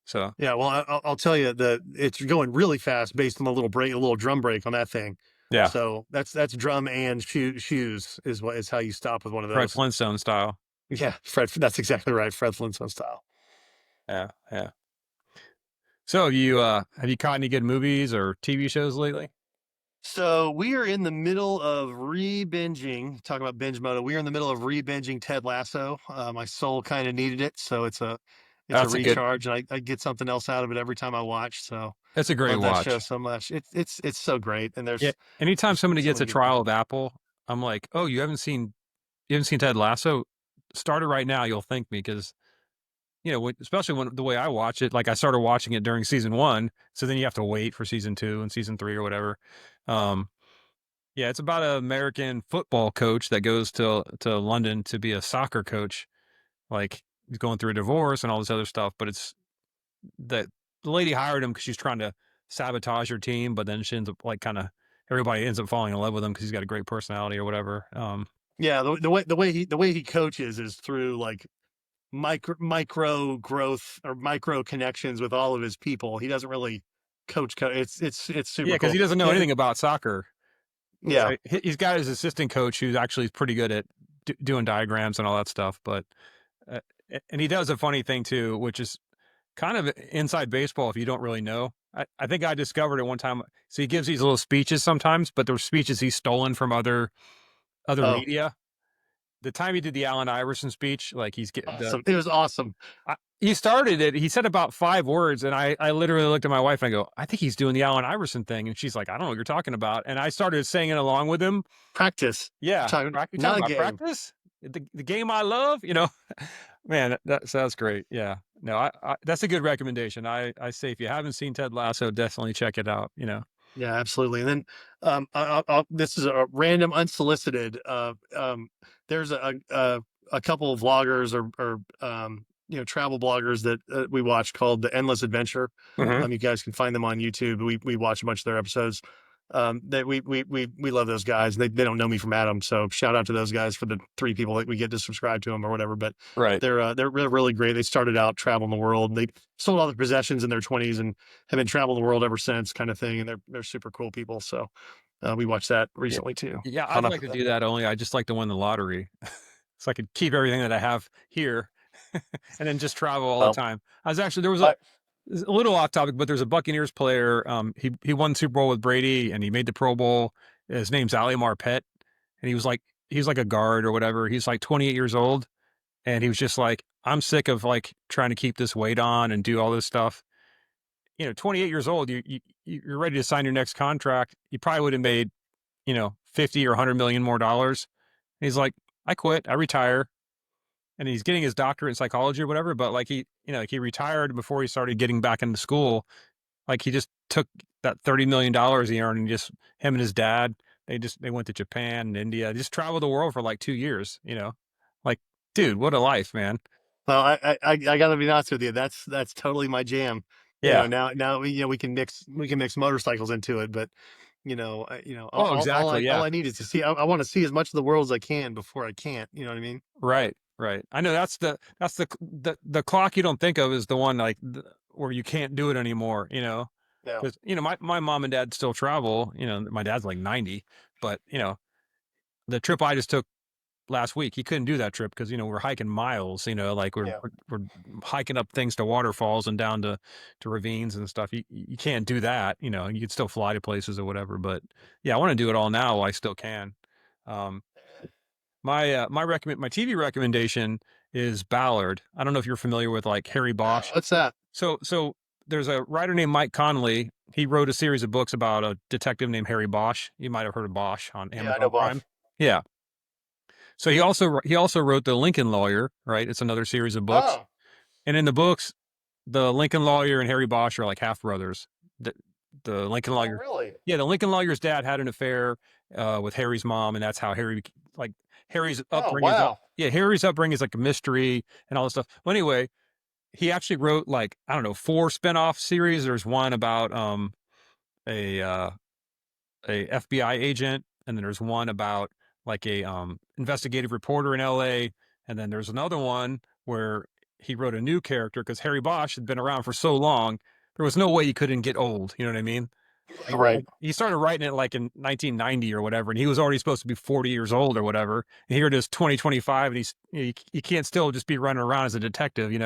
So, Yeah, well, I'll tell you it's going really fast based on the little brake, a little drum brake on that thing. yeah, So that's drum and shoes is how you stop with one of Fred those. Flintstone style. Yeah, Fred, that's exactly right, Fred Flintstone style. Yeah, yeah. So, have you caught any good movies or TV shows lately? So we are in the middle of re-binging. Talking about binge moto, we are in the middle of re-binging Ted Lasso. My soul kind of needed it, so it's a That's a good recharge, and I get something else out of it every time I watch. So That's a I great love that show watch. so much. It's so great, and Yeah. Anytime somebody there's so gets many a good things. trial of Apple, I'm like, "Oh, you haven't seen Ted Lasso? Start it right now, you'll thank me," because, you know, especially when the way I watch it, like, I started watching it during season 1, so then you have to wait for season 2 and season 3 or whatever. Um, yeah, it's about an American football coach that goes to London to be a soccer coach. Like, he's going through a divorce and all this other stuff, but it's that the lady hired him because she's trying to sabotage her team, but then she ends up like everybody ends up falling in love with him because he's got a great personality or whatever. Yeah, the way he coaches is through like micro growth or micro connections with all of his people. He doesn't really it's Yeah, super because cool. he doesn't know anything about soccer. Yeah. He's got his assistant coach who's actually pretty good at doing diagrams and all that stuff. But uh, and he does a funny thing too, which is kind of inside baseball if you don't really know. I think I discovered it one time. So he gives these little speeches sometimes, but they're speeches he's stolen from other Oh, media. The time he did the Allen Iverson speech, like he's get the awesome. It was awesome. he started it. He said about 5 words, and I literally looked at my wife and I go, I think he's doing the Allen Iverson thing, and she's like, I don't know what you're talking about, and I started singing along with him. Practice. Yeah, you talking Not a about game. practice? The game I love, you know, man. That sounds great. Yeah, No, that's a good recommendation. I say if you haven't seen Ted Lasso, definitely check it out. Yeah, absolutely. And then this is a random, unsolicited. There's a couple of vloggers or travel bloggers that we watch called The Endless Adventure. Hmm. You guys can find them on YouTube. We watch a bunch of their episodes. That we love those guys. They don't know me from Adam, so shout out to those guys for the 3 people that we get to subscribe to them or whatever. But Right. they're really great. They started out traveling the world. They sold all their possessions in their 20s and have been traveling the world ever since, kind of thing. And they're super cool people. So we watched that Yeah. recently too. Yeah, I don't I'd know. like to do that, only I just like to win the lottery. So I could keep everything that I have here and then just travel all the Well, time. I was actually there was I, a little off topic, but there's a Buccaneers player. He won Super Bowl with Brady and he made the Pro Bowl. His name's Ali Marpet, and he was like a guard or whatever. He's like 28 years old, and he was just like, I'm sick of like trying to keep this weight on and do all this stuff. 28 years old, you're ready to sign your next contract. You probably would have made 50 or 100 million more dollars. And he's like, I quit, I retire, and he's getting his doctorate in psychology or whatever. But like he retired before he started getting back into school. Like he just took that $30 million he earned and just him and his dad, they went to Japan and India, just traveled the world for like 2 years. Like, dude, what a life, man. well, I gotta be honest with you. That's totally my jam. Yeah. Now we can mix motorcycles into it, but Oh, exactly. all Yeah. I need is to see. I want to see as much of the world as I can before I can't. You know what I mean? Right. Right. I know that's the clock you don't think of is the one like where you can't do it anymore. Yeah. Because my mom and dad still travel. My dad's like 90, but the trip I just took last week, he couldn't do that trip because we're hiking miles. Like Yeah. we're hiking up things to waterfalls and down to ravines and stuff. You can't do that. You could still fly to places or whatever. But yeah, I want to do it all now while I still can. Um, my TV recommendation is Ballard. I don't know if you're familiar with like Harry Bosch. What's that? So there's a writer named Mike Connolly. He wrote a series of books about a detective named Harry Bosch. You might have heard of Bosch on Yeah, I know Amazon Prime. Bosch. Yeah. So he also wrote The Lincoln Lawyer, right? It's another series of books. Oh, And in the books, the Lincoln Lawyer and Harry Bosch are like half brothers. The, the Lincoln oh, Lawyer, really? yeah, the Lincoln Lawyer's dad had an affair with Harry's mom, and that's how like Harry's Oh, upbringing is. wow. Yeah, Harry's upbringing is like a mystery and all this stuff. Well, anyway, he actually wrote like I don't know 4 spinoff series. There's one about a uh, a FBI agent, and then there's one about like a investigative reporter in LA, and then there's another one where he wrote a new character because Harry Bosch had been around for so long, there was no way he couldn't get old. You know what I mean? Right. Like he started writing it like in 1990 or whatever, and he was already supposed to be 40 years old or whatever. And here it is 2025, and he can't still just be running around as a detective. He's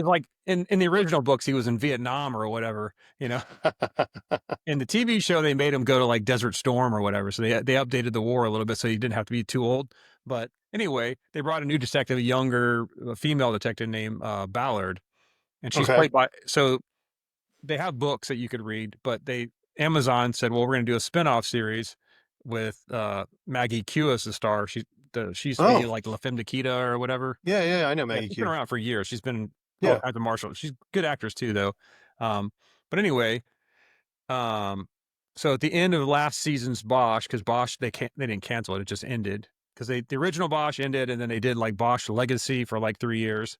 like in the original books, he was in Vietnam or whatever. In the TV show, they made him go to like Desert Storm or whatever. So they updated the war a little bit so he didn't have to be too old. But anyway, they brought a new detective, a female detective named Ballard, and she's Okay. played by. So they have books that you could read, but Amazon said, well, we're going to do a spinoff series with Maggie Q as the star. She's Oh, like La Femme Nikita or whatever. yeah. I know Yeah, Maggie she's been Q. around for years. She's been all Yeah. kinds of martial. She's a good actress too, though. But anyway, um, so at the end of last season's Bosch, because Bosch they didn't cancel it, it just ended because the original Bosch ended, and then they did like Bosch Legacy for like 3 years.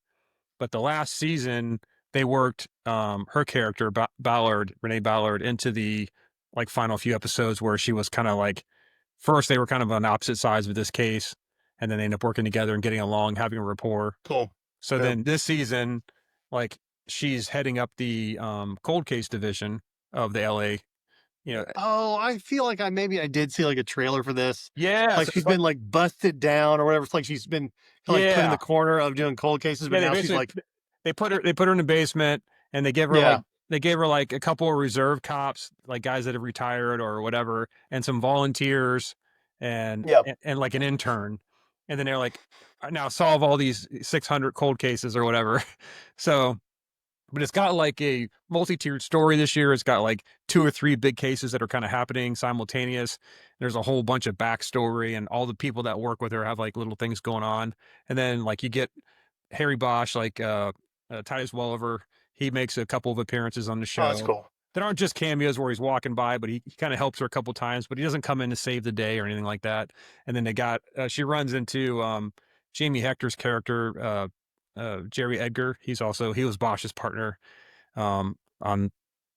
But the last season they worked her character Ballard, Renee Ballard, into the like final few episodes where she was kind of like first they were kind of on opposite sides with this case, and then they end up working together and getting along, having a rapport. Cool. So Yeah. then this season, like she's heading up the cold case division of the LA. You know, Oh, I feel like I did see like a trailer for this. yeah, Like so she's it's like been like busted down or whatever. It's like she's been like put in the yeah, corner of doing cold cases, but yeah. They now she's basically like, they put her in the basement and yeah, they gave her like a couple of reserve cops, like guys that have retired or whatever, and some volunteers yeah. and like an intern, and then they're like, now solve all these 600 cold cases or whatever. So but it's got like a multi-tiered story this year. It's got like 2 or 3 big cases that are kind of happening simultaneous. There's a whole bunch of backstory, and all the people that work with her have like little things going on. And then like you get Harry Bosch, like Titus Welliver. He makes a couple of appearances on the Oh, that's show cool. that aren't just cameos where he's walking by, but he kind of helps her a couple times, but he doesn't come in to save the day or anything like that. And then they got she runs into Jamie Hector's character, Jerry Edgar. He was Bosch's partner on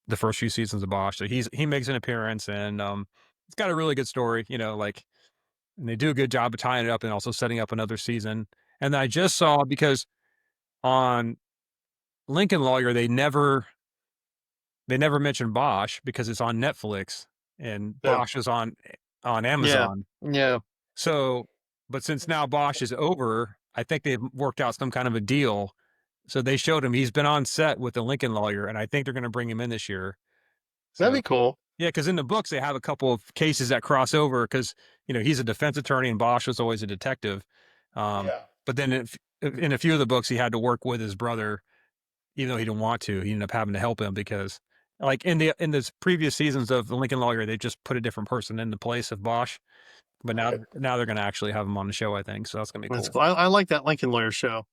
the first few seasons of Bosch. So he makes an appearance, and it's got a really good story, like, and they do a good job of tying it up and also setting up another season. And I just saw, because on Lincoln Lawyer, they never mentioned Bosch because it's on Netflix, and Yeah. Bosch is on Yeah. Amazon. Yeah. So, but since now Bosch is over, I think they've worked out some kind of a deal. So they showed him, he's been on set with the Lincoln Lawyer, and I think they're going to bring him in this year. That'd So be cool. yeah, because in the books they have a couple of cases that cross over, because he's a defense attorney and Bosch was always a detective. Yeah. But then in a few of the books he had to work with his brother, even though he didn't want to. He ended up having to help him because, like, in the previous seasons of the Lincoln Lawyer, they just put a different person in the place of Bosch. But Right. now they're going to actually have him on the show, I think. So that's going to be That's cool. cool. I like that Lincoln Lawyer show.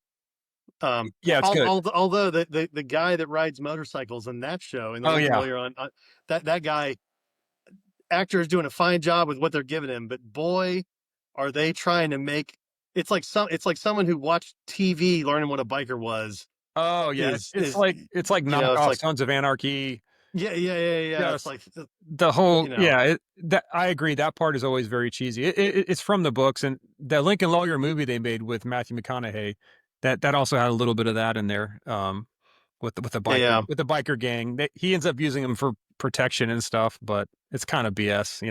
Yeah, it's good. Although the guy that rides motorcycles in that show, in the Oh Lincoln yeah. Lawyer, on that guy, actor is doing a fine job with what they're giving him, but boy, are they trying to make it's like someone who watched TV learning what a biker was. Oh yeah. Is It's like it's knockoff like Sons of Anarchy. yeah. It's Yes. like The whole, you know yeah, that I agree. That part is always very cheesy. It's from the books, and the Lincoln Lawyer movie they made with Matthew McConaughey, that also had a little bit of that in there. yeah. With the biker gang, he ends up using them for protection and stuff, but it's kind of BS.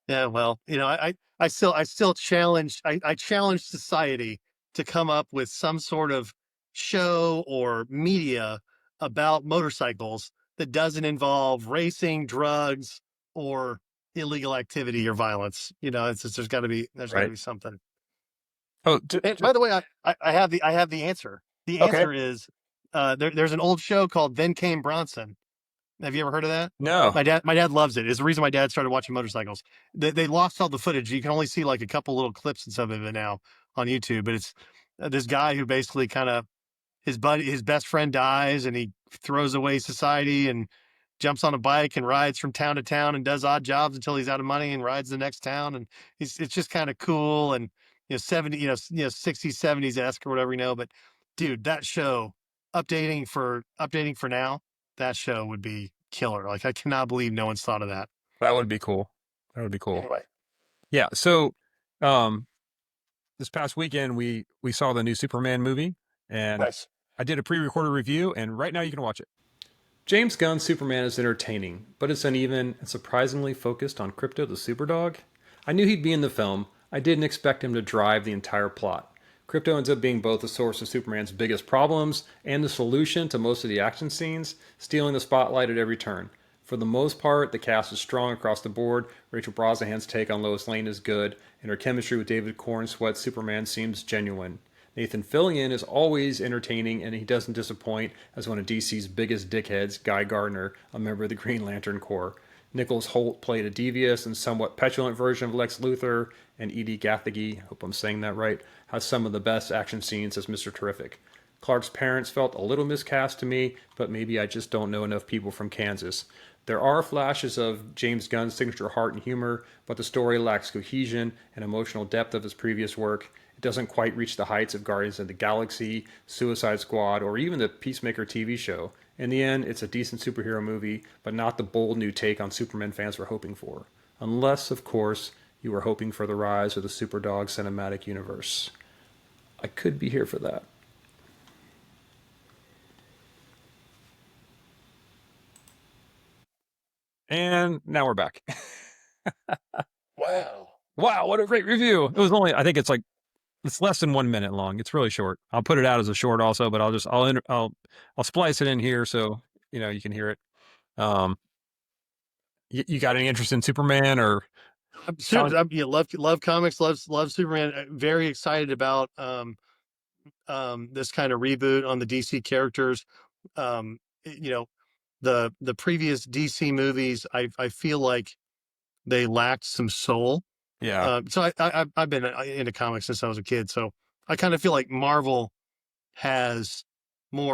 Yeah, well, I still challenge I challenge society to come up with some sort of show or media about motorcycles that doesn't involve racing, drugs, or illegal activity or violence. It's just there's got to Right. be something. Oh, And by the way, I have the answer. The okay. answer is there's an old show called Then Came Bronson. Have you ever heard of that? No. My dad loves it. It's the reason my dad started watching motorcycles. They lost all the footage. You can only see like a couple little clips and some of it now on YouTube. But it's this guy who basically kind of his best friend dies, and he throws away society and jumps on a bike and rides from town to town and does odd jobs until he's out of money and rides the next town. And it's just kind of cool, and 70 60s 70s esque or whatever. But dude, that show, updating for now, that show would be killer. Like, I cannot believe no one's thought of that. That would be cool. That would be cool. Anyway, Yeah. So, um, this past weekend we saw the new Superman movie, and nice. I did a pre-recorded review, and right now you can watch it. James Gunn's Superman is entertaining, but it's uneven and surprisingly focused on Krypto the Superdog. I knew he'd be in the film. I didn't expect him to drive the entire plot. Krypto ends up being both the source of Superman's biggest problems and the solution to most of the action scenes, stealing the spotlight at every turn. For the most part, the cast is strong across the board. Rachel Brosnahan's take on Lois Lane is good, and her chemistry with David Cornsweet's Superman seems genuine. Nathan Fillion is always entertaining, and he doesn't disappoint as one of DC's biggest dickheads, Guy Gardner, a member of the Green Lantern Corps. Nicholas Hoult played a devious and somewhat petulant version of Lex Luthor, and Edie Gathegi, hope I'm saying that right, has some of the best action scenes as Mr. Terrific. Clark's parents felt a little miscast to me, but maybe I just don't know enough people from Kansas. There are flashes of James Gunn's signature heart and humor, but the story lacks cohesion and emotional depth of his previous work. It doesn't quite reach the heights of Guardians of the Galaxy, Suicide Squad, or even the Peacemaker TV show. In the end, it's a decent superhero movie, but not the bold new take on Superman fans were hoping for. Unless, of course, you were hoping for the rise of the Superdog cinematic universe. I could be here for that. And now we're back. Wow. Wow, what a great review. It was only, I think it's less than 1 minute long. It's really short. I'll put it out as a short also, but I'll splice it in here so you can hear it. Um, you got any interest in Superman or comic? Love comics, love Superman. Very excited about this kind of reboot on the DC characters. Um, the previous DC movies, I feel like they lacked some soul. Yeah, So I've been into comics since I was a kid. So I kind of feel like Marvel has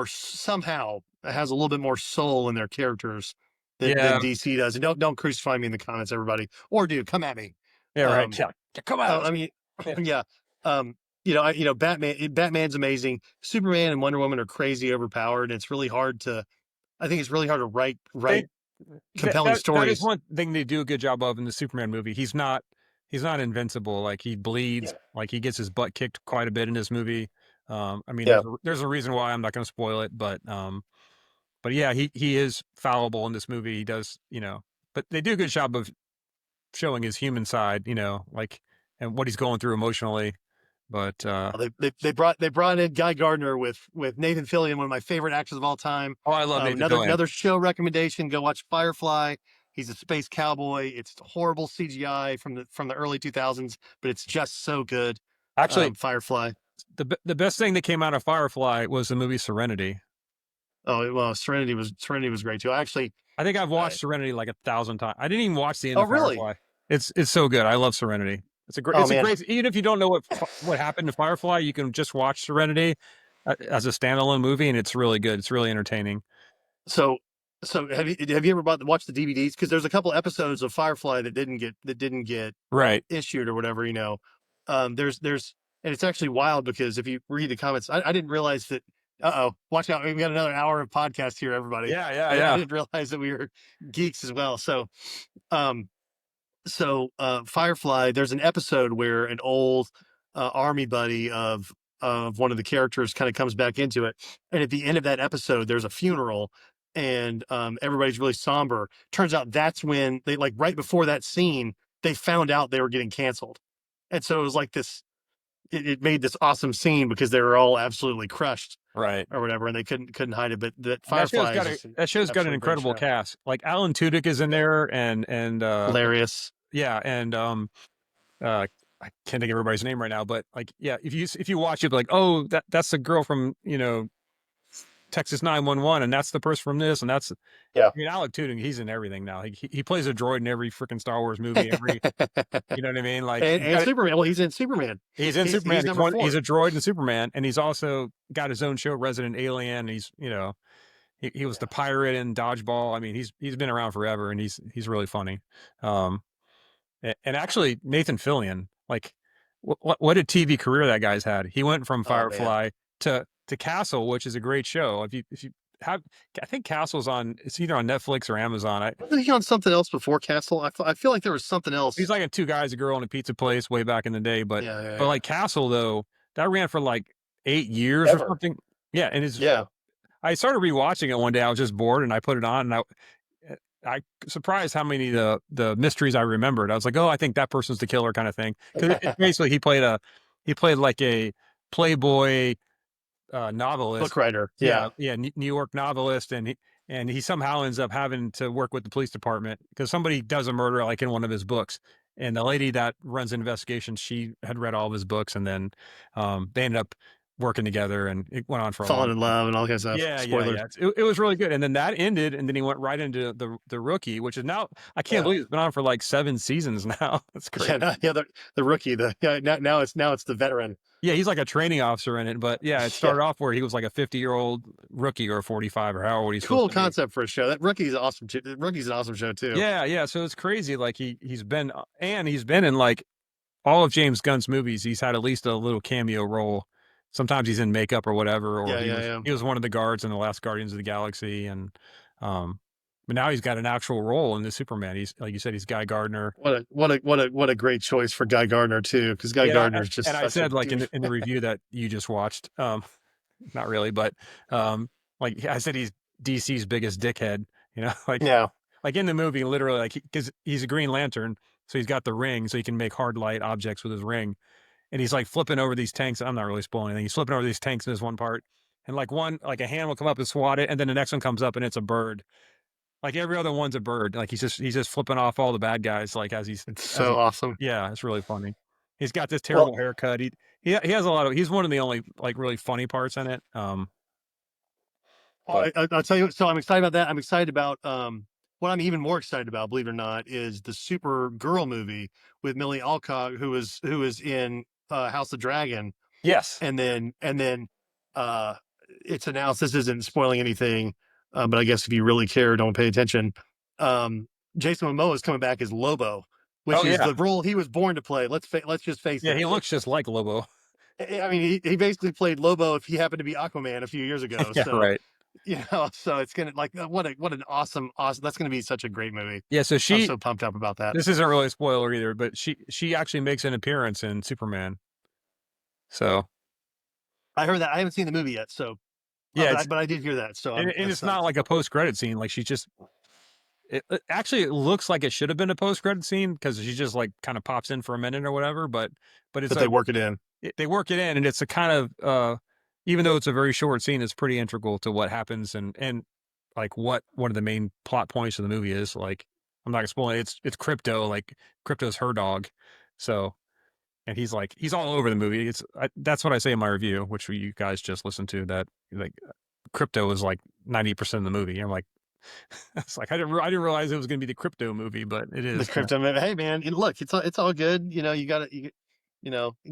somehow has a little bit more soul in their characters than Yeah, DC does. And don't crucify me in the comments, everybody, or dude, come at me. yeah, right. Um, Yeah, yeah, come at us. I mean, Yeah. yeah. Batman's amazing. Superman and Wonder Woman are crazy overpowered, and it's really hard to. I think it's really hard to write They compelling that is stories. one thing they do a good job of in the Superman movie. He's not invincible. Like he bleeds. Yeah, Like he gets his butt kicked quite a bit in this movie. I mean, yeah. there's a reason why I'm not going to spoil it, but yeah, he is fallible in this movie. He does, but they do a good job of showing his human side, like and what he's going through emotionally. But They brought in Guy Gardner with Nathan Fillion, one of my favorite actors of all time. oh, I love Nathan Another Fillion. another show recommendation: go watch Firefly. He's a space cowboy. It's horrible CGI from the early 2000s, but it's just so good. Actually, Firefly. the best thing that came out of Firefly was the movie Serenity. Oh well, Serenity was great too. Actually, I think I've uh, watched Serenity like 1,000 times. I didn't even watch the end oh of really? Firefly. It's so good. I love Serenity. Oh It's a man. great, even if you don't know what happened to Firefly, you can just watch Serenity as a standalone movie, and it's really good. It's really entertaining. So so have you ever watched the DVDs? Because there's a couple episodes of Firefly that didn't get Right. issued or whatever, there's and it's actually wild because if you read the comments, I didn't realize that. Watch out, we got another hour of podcast here, everybody. Yeah, yeah, I yeah. didn't realize that we were geeks as well. Um Firefly, there's an episode where an old army buddy of one of the characters kind of comes back into it, and at the end of that episode there's a funeral, and everybody's really somber. Turns out that's when they, like, right before that scene, they found out they were getting canceled, and so it was like this. It made this awesome scene because they were all absolutely crushed Right. or whatever, and they couldn't hide it. But that And that show's Firefly is got a just an that show's got an absolutely great incredible show. cast. Like Alan Tudyk is in Yeah, there, and hilarious. yeah, and I can't think of everybody's name right now, but like yeah, if you watch it, like oh that's the girl from Texas 911, and that's the person from this, and that's Yeah. I mean Alec Tudyk, he's in everything now. He plays a droid in every freaking Star Wars movie. You know what I mean? Like And Superman. Well, he's in Superman. he's He's in he's Superman. he's number He's 4. a droid in Superman, and he's also got his own show, Resident Alien. He's he was the Yeah. pirate in Dodgeball. I mean, he's been around forever, and he's really funny. Um, and actually, Nathan Fillion, like, what a TV career that guy's had. He went from Oh man, Firefly to Castle, which is a great show. If you have, I think Castle's on. It's either on Netflix or Amazon. wasn't he on something else before Castle? I feel like there was something He's else. like a two guys, a girl, and a pizza place way back in the day. Yeah, yeah, But yeah. like Castle though, that ran for like 8 years or Ever. something. Yeah, and it's Yeah. I started rewatching it one day. I was just bored, and I put it on, and I surprised how many the mysteries I remembered. I was like, oh, I think that person's the killer, kind of thing. Because it's basically he played like a playboy Book novelist. writer. Yeah. Yeah, yeah, New York novelist, and he somehow ends up having to work with the police department because somebody does a murder like in one of his books. And the lady that runs investigations, she had read all of his books, and then they ended up working together, and it went on for a long Falling in time. love and all kinds of stuff. Yeah, yeah, Spoilers. yeah. It was really good, and then that ended, and then he went right into the Rookie, which is now I can't Yeah. believe it's been on for like 7 seasons now. That's Yeah. crazy. Yeah. The rookie. Now it's the veteran. Yeah, he's like a training officer in it, but yeah, it Yeah. started off where he was like a 50-year-old rookie or a 45 or how old he's supposed Cool to be. concept for a show. That rookie's awesome. Rookie's an awesome show too. Yeah, yeah. So it's crazy. Like he's been in like all of James Gunn's movies. He's had at least a little cameo role. Sometimes he's in makeup or whatever, or Yeah. Yeah. Yeah. he was one of the guards in the last Guardians of the Galaxy, and um, but now he's got an actual role in the Superman. He's like you said, he's Guy Gardner. What a great choice for Guy Gardner too, because Guy Yeah, Gardner is just and I such a said like douche. in the review that you just watched, not really, but like I said, he's DC's biggest dickhead. You know, Yeah. like in the movie, literally, like because he's a Green Lantern, so he's got the ring, so he can make hard light objects with his ring, and he's like flipping over these tanks. I'm not really spoiling anything. He's flipping over these tanks in this one part, and like a hand will come up and swat it, and then the next one comes up and it's a bird. Like every other one's a bird. Like he's just flipping off all the bad guys. Like It's as so he awesome. yeah, it's really funny. He's got this Well, terrible haircut. He has a lot of. He's one of the only like really funny parts in it. But I'll tell you. So I'm excited about that. I'm excited about what I'm even more excited about, believe it or not, is the Supergirl movie with Millie Alcock, who is in House of Dragon, yes, and then uh, it's announced. This isn't spoiling anything, but I guess if you really care, don't pay attention. Um, Jason Momoa is coming back as Lobo, which Oh is yeah, the role he was born to play. Let's just face yeah. it. He looks just like Lobo. I mean, he basically played Lobo if he happened to be Aquaman a few years ago. Yeah, So, right. so it's gonna like what an awesome. That's gonna be such a great movie. Yeah. So I'm she. so pumped up about that. This isn't really a spoiler either, but she actually makes an appearance in Superman. So I heard that. I haven't seen the movie yet, so yeah, but I did hear that. So and that's it's not nice. like a post credit scene. Like she's just. Actually, it looks like it should have been a post credit scene because she just like kind of pops in for a minute or whatever. But it's But they a work it in. they work it in, and it's a kind of even though it's a very short scene, it's pretty integral to what happens and like what one of the main plot points of the movie is. Like I'm not gonna spoil it. It's Krypto. Like Krypto's her dog. So and he's all over the movie. That's what I say in my review, which you guys just listened to. That like Krypto is like 90% of the movie. I'm like, it's like I didn't realize it was going to be the Krypto movie, but it The is. Yeah. crypto. Hey man, look, it's all good. You got to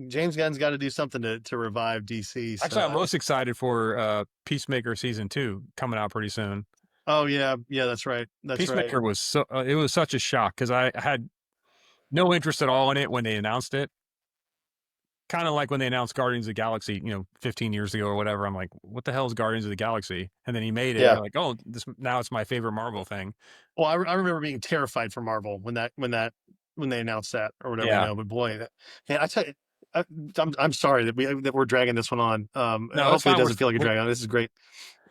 James Gunn's got to do something to revive DC. Actually, I'm So most excited for Peacemaker season 2 coming out pretty soon. oh yeah, that's right, that's right. Peacemaker was it was such a shock because I had no interest at all in it when they announced it. Kind of like when they announced Guardians of the Galaxy, 15 years ago or whatever. I'm like, what the hell is Guardians of the Galaxy? And then he made it. And Yeah. you're like, oh, this now it's my favorite Marvel thing. Well, I remember being terrified for Marvel when they announced that or whatever, Yeah. But boy, man, I tell you, I'm sorry that we're dragging this one on. No, it's Hopefully it fine. doesn't feel like a drag on. This is great.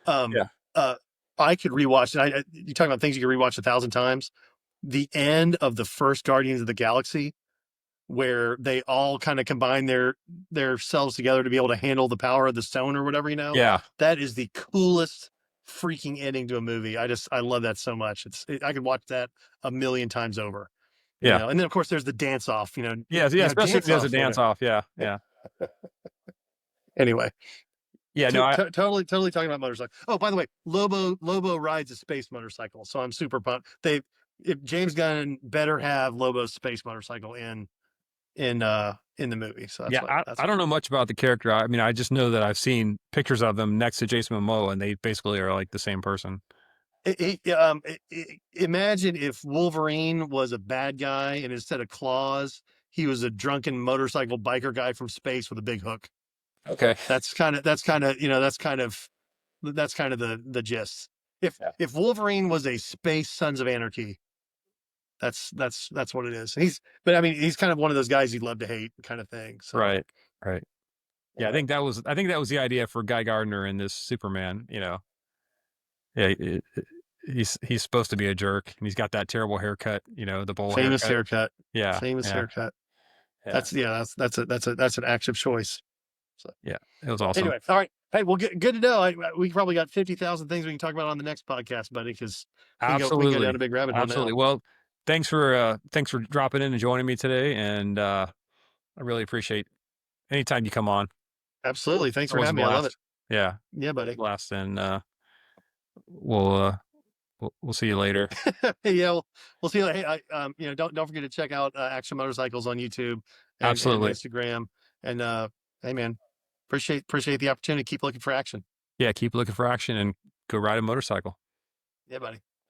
Um, Yeah. uh, I could rewatch. You talking about things you could rewatch 1,000 times. The end of the first Guardians of the Galaxy, where they all kind of combine their selves together to be able to handle the power of the stone or whatever, Yeah. that is the coolest freaking ending to a movie. I love that so much. I could watch that a million times over, Yeah. and then of course there's the dance off, Yeah. Yeah. Especially if dance he does a offs in dance it. off. Yeah. Yeah. Anyway, Yeah. No, totally talking about motorcycle. Oh, by the way, Lobo rides a space motorcycle, so I'm super pumped. If James Gunn better have Lobo's space motorcycle in the movie. So yeah. that's I don't know much about the character. I mean, I just know that I've seen pictures of them next to Jason Momoa and they basically are like the same person. Imagine if Wolverine was a bad guy and instead of claws, he was a drunken motorcycle biker guy from space with a big hook. Okay. That's kind of the gist. If Yeah. if Wolverine was a space Sons of Anarchy, that's what it is. But I mean, he's kind of one of those guys you'd love to hate kind of thing. So Right. Right. Yeah. anyway, I think that was the idea for Guy Gardner in this Superman, Yeah. He's supposed to be a jerk and he's got that terrible haircut, the bowl famous haircut. haircut, Yeah. famous Yeah. haircut. Yeah. That's an active choice. So Yeah. It was awesome. anyway, all right. Hey, well, good to know. We probably got 50,000 things we can talk about on the next podcast, buddy, because we can go down Absolutely. a big rabbit hole now. Absolutely. Well, thanks for dropping in and joining me today. And I really appreciate anytime you come on. Absolutely. Thanks It for was a having me. I love it. blast. Yeah. Yeah, It was a buddy. blast. And we'll uh we'll see you later. Yeah, we'll see. Hey, don't forget to check out Action Motorcycles on YouTube and Absolutely. Instagram. And hey, man, appreciate the opportunity. Keep looking for action. Yeah, keep looking for action and go ride a motorcycle. Yeah, buddy.